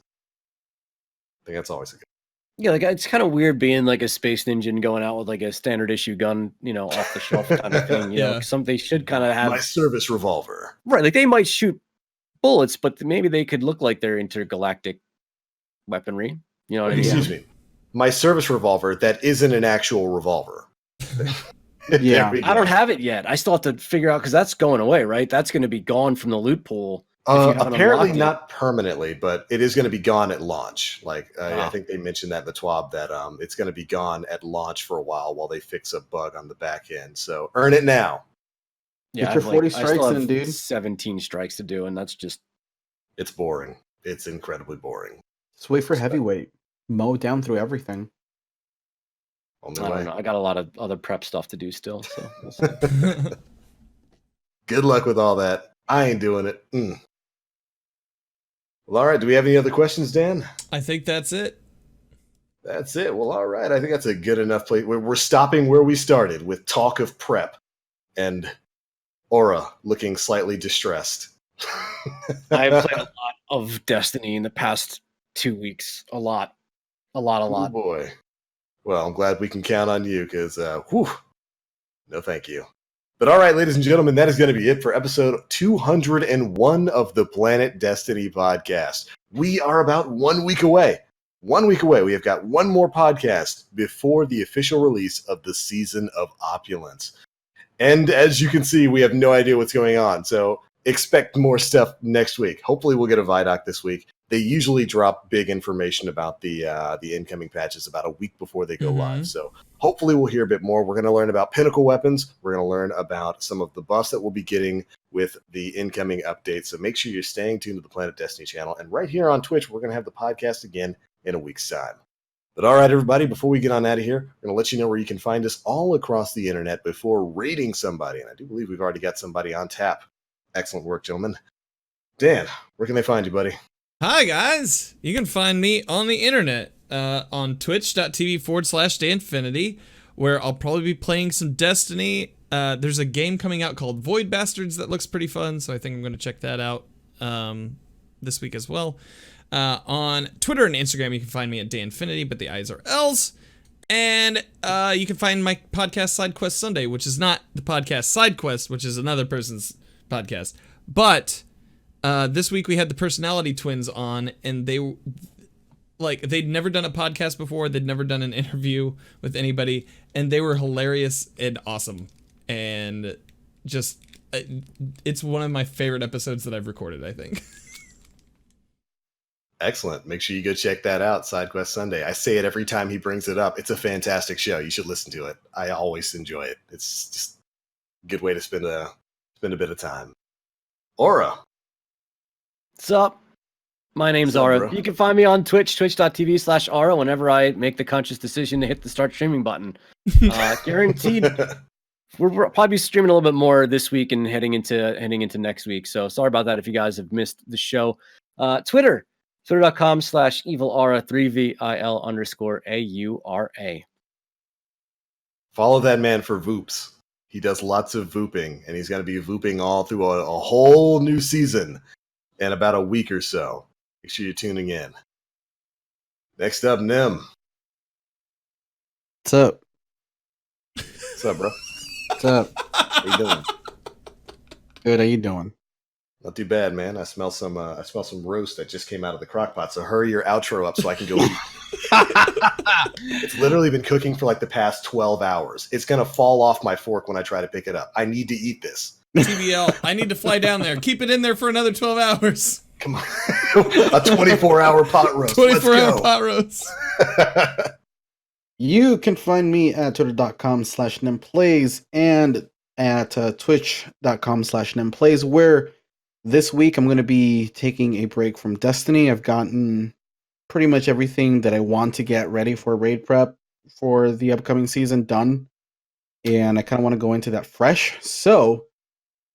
I think that's always a good. Yeah, like, it's kind of weird being like a space ninja and going out with like a standard issue gun, you know, off the shelf kind of thing. You know, Yeah. they should kind of have My service revolver. right. Like, they might shoot bullets, but maybe they could look like they're intergalactic weaponry. You know what I mean? Excuse me. My service revolver that isn't an actual revolver. There Yeah. we go. I don't have it yet. I still have to figure out because that's going away, right? That's going to be gone from the loot pool. if you haven't Apparently unlocked it. not permanently, but it is going to be gone at launch. Like I Ah. think they mentioned that in the TWAB that it's going to be gone at launch for a while they fix a bug on the back end. So earn it now. Yeah, Get your I've, 40 I still strikes have in, dude. 17 strikes to do, and that's just It's boring. It's incredibly boring. Just wait for heavyweight. Mow down through everything. Only I way. don't know. I got a lot of other prep stuff to do still. So we'll see. Good luck with all that. I ain't doing it. Well, all right. Do we have any other questions, Dan? I think that's it. That's it. Well, all right. I think that's a good enough place. We're stopping where we started with talk of prep and Aura looking slightly distressed. I have played a lot of Destiny in the past 2 weeks. A lot. Oh boy. Well, I'm glad we can count on you because, no thank you. But all right, ladies and gentlemen, that is going to be it for episode 201 of the Planet Destiny podcast. We are about 1 week away 1 week away. We have got one more podcast before the official release of the Season of Opulence. And as you can see, we have no idea what's going on. So expect more stuff next week. Hopefully we'll get a Vidoc this week. They usually drop big information about the incoming patches about a week before they go live. So hopefully we'll hear a bit more. We're going to learn about pinnacle weapons. We're going to learn about some of the buffs that we'll be getting with the incoming updates. So make sure you're staying tuned to the Planet Destiny channel. And right here on Twitch, we're going to have the podcast again in a week's time. But all right, everybody, before we get on out of here, we're going to let you know where you can find us all across the internet before raiding somebody. And I do believe we've already got somebody on tap. Excellent work, gentlemen. Dan, where can they find you, buddy? Hi, guys. You can find me on the internet on twitch.tv/Danfinity, where I'll probably be playing some Destiny. There's a game coming out called Void Bastards that looks pretty fun, so I think I'm going to check that out this week as well. On Twitter and Instagram, you can find me at Danfinity, but the I's are L's. And you can find my podcast Side Quest Sunday, which is not the podcast Side Quest, which is another person's podcast. But this week we had the Personality Twins on, and they'd never done a podcast before. They'd never done an interview with anybody, and they were hilarious and awesome. And just, it's one of my favorite episodes that I've recorded, I think. Excellent. Make sure you go check that out, SideQuest Sunday. I say it every time he brings it up. It's a fantastic show. You should listen to it. I always enjoy it. It's just a good way to spend a bit of time. Aura. What's up? My name's What's up, Aura. bro? You can find me on Twitch, twitch.tv/Aura, whenever I make the conscious decision to hit the start streaming button. Guaranteed. We'll probably be streaming a little bit more this week and heading into next week. So sorry about that if you guys have missed the show. Twitter. Twitter.com/evilaura, 3VIL_AURA. Follow that man for Voops. He does lots of Vooping, and he's going to be Vooping all through a whole new season in about a week or so. Make sure you're tuning in. Next up, Nim. What's up? What's up, bro? What's up? How you doing? Good. How you doing? Not too bad, man. I smell some roast that just came out of the crock pot. So hurry your outro up so I can go eat. It's literally been cooking for like the past 12 hours. It's going to fall off my fork when I try to pick it up. I need to eat this. TBL, I need to fly down there. Keep it in there for another 12 hours. Come on. A 24-hour pot roast. 24-hour pot roast. You can find me at twitter.com/nimplays and at twitch.com/nimplays, where this week I'm going to be taking a break from Destiny. I've gotten pretty much everything that I want to get ready for raid prep for the upcoming season done, and I kind of want to go into that fresh. So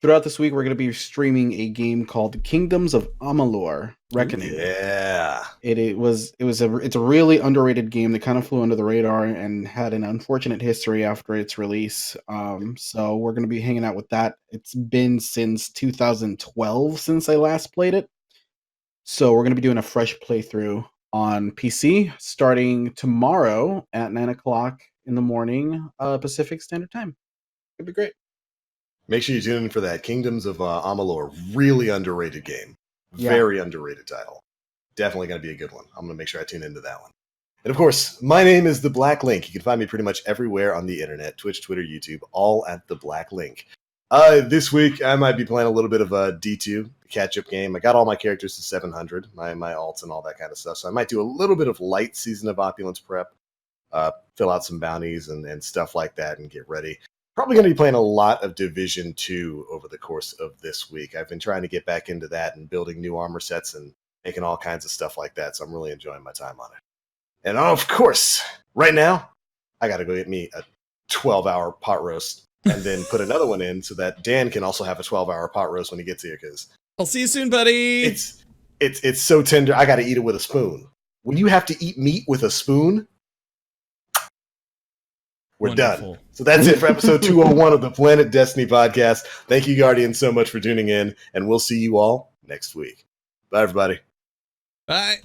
throughout this week, we're going to be streaming a game called Kingdoms of Amalur: Reckoning. Yeah. It's a really underrated game that kind of flew under the radar and had an unfortunate history after its release. So we're going to be hanging out with that. It's been since 2012 since I last played it. So we're going to be doing a fresh playthrough on PC starting tomorrow at 9 o'clock in the morning, Pacific Standard Time. It'd be great. Make sure you tune in for that. Kingdoms of Amalur. Really underrated game. Yeah. Very underrated title. Definitely going to be a good one. I'm going to make sure I tune into that one. And of course, my name is The Black Link. You can find me pretty much everywhere on the internet. Twitch, Twitter, YouTube, all at The Black Link. This week, I might be playing a little bit of a D2 catch-up game. I got all my characters to 700, my alts and all that kind of stuff. So I might do a little bit of light Season of Opulence prep, fill out some bounties and stuff like that and get ready. Probably going to be playing a lot of Division 2 over the course of this week. I've been trying to get back into that and building new armor sets and making all kinds of stuff like that, so I'm really enjoying my time on it. And of course, right now, I got to go get me a 12-hour pot roast and then put another one in so that Dan can also have a 12-hour pot roast when he gets here, because I'll see you soon, buddy. it's so tender, I got to eat it with a spoon. When you have to eat meat with a spoon, we're Wonderful. done. So that's it for episode 201 of the Planet Destiny podcast. Thank you, Guardians, so much for tuning in, and we'll see you all next week. Bye, everybody. Bye.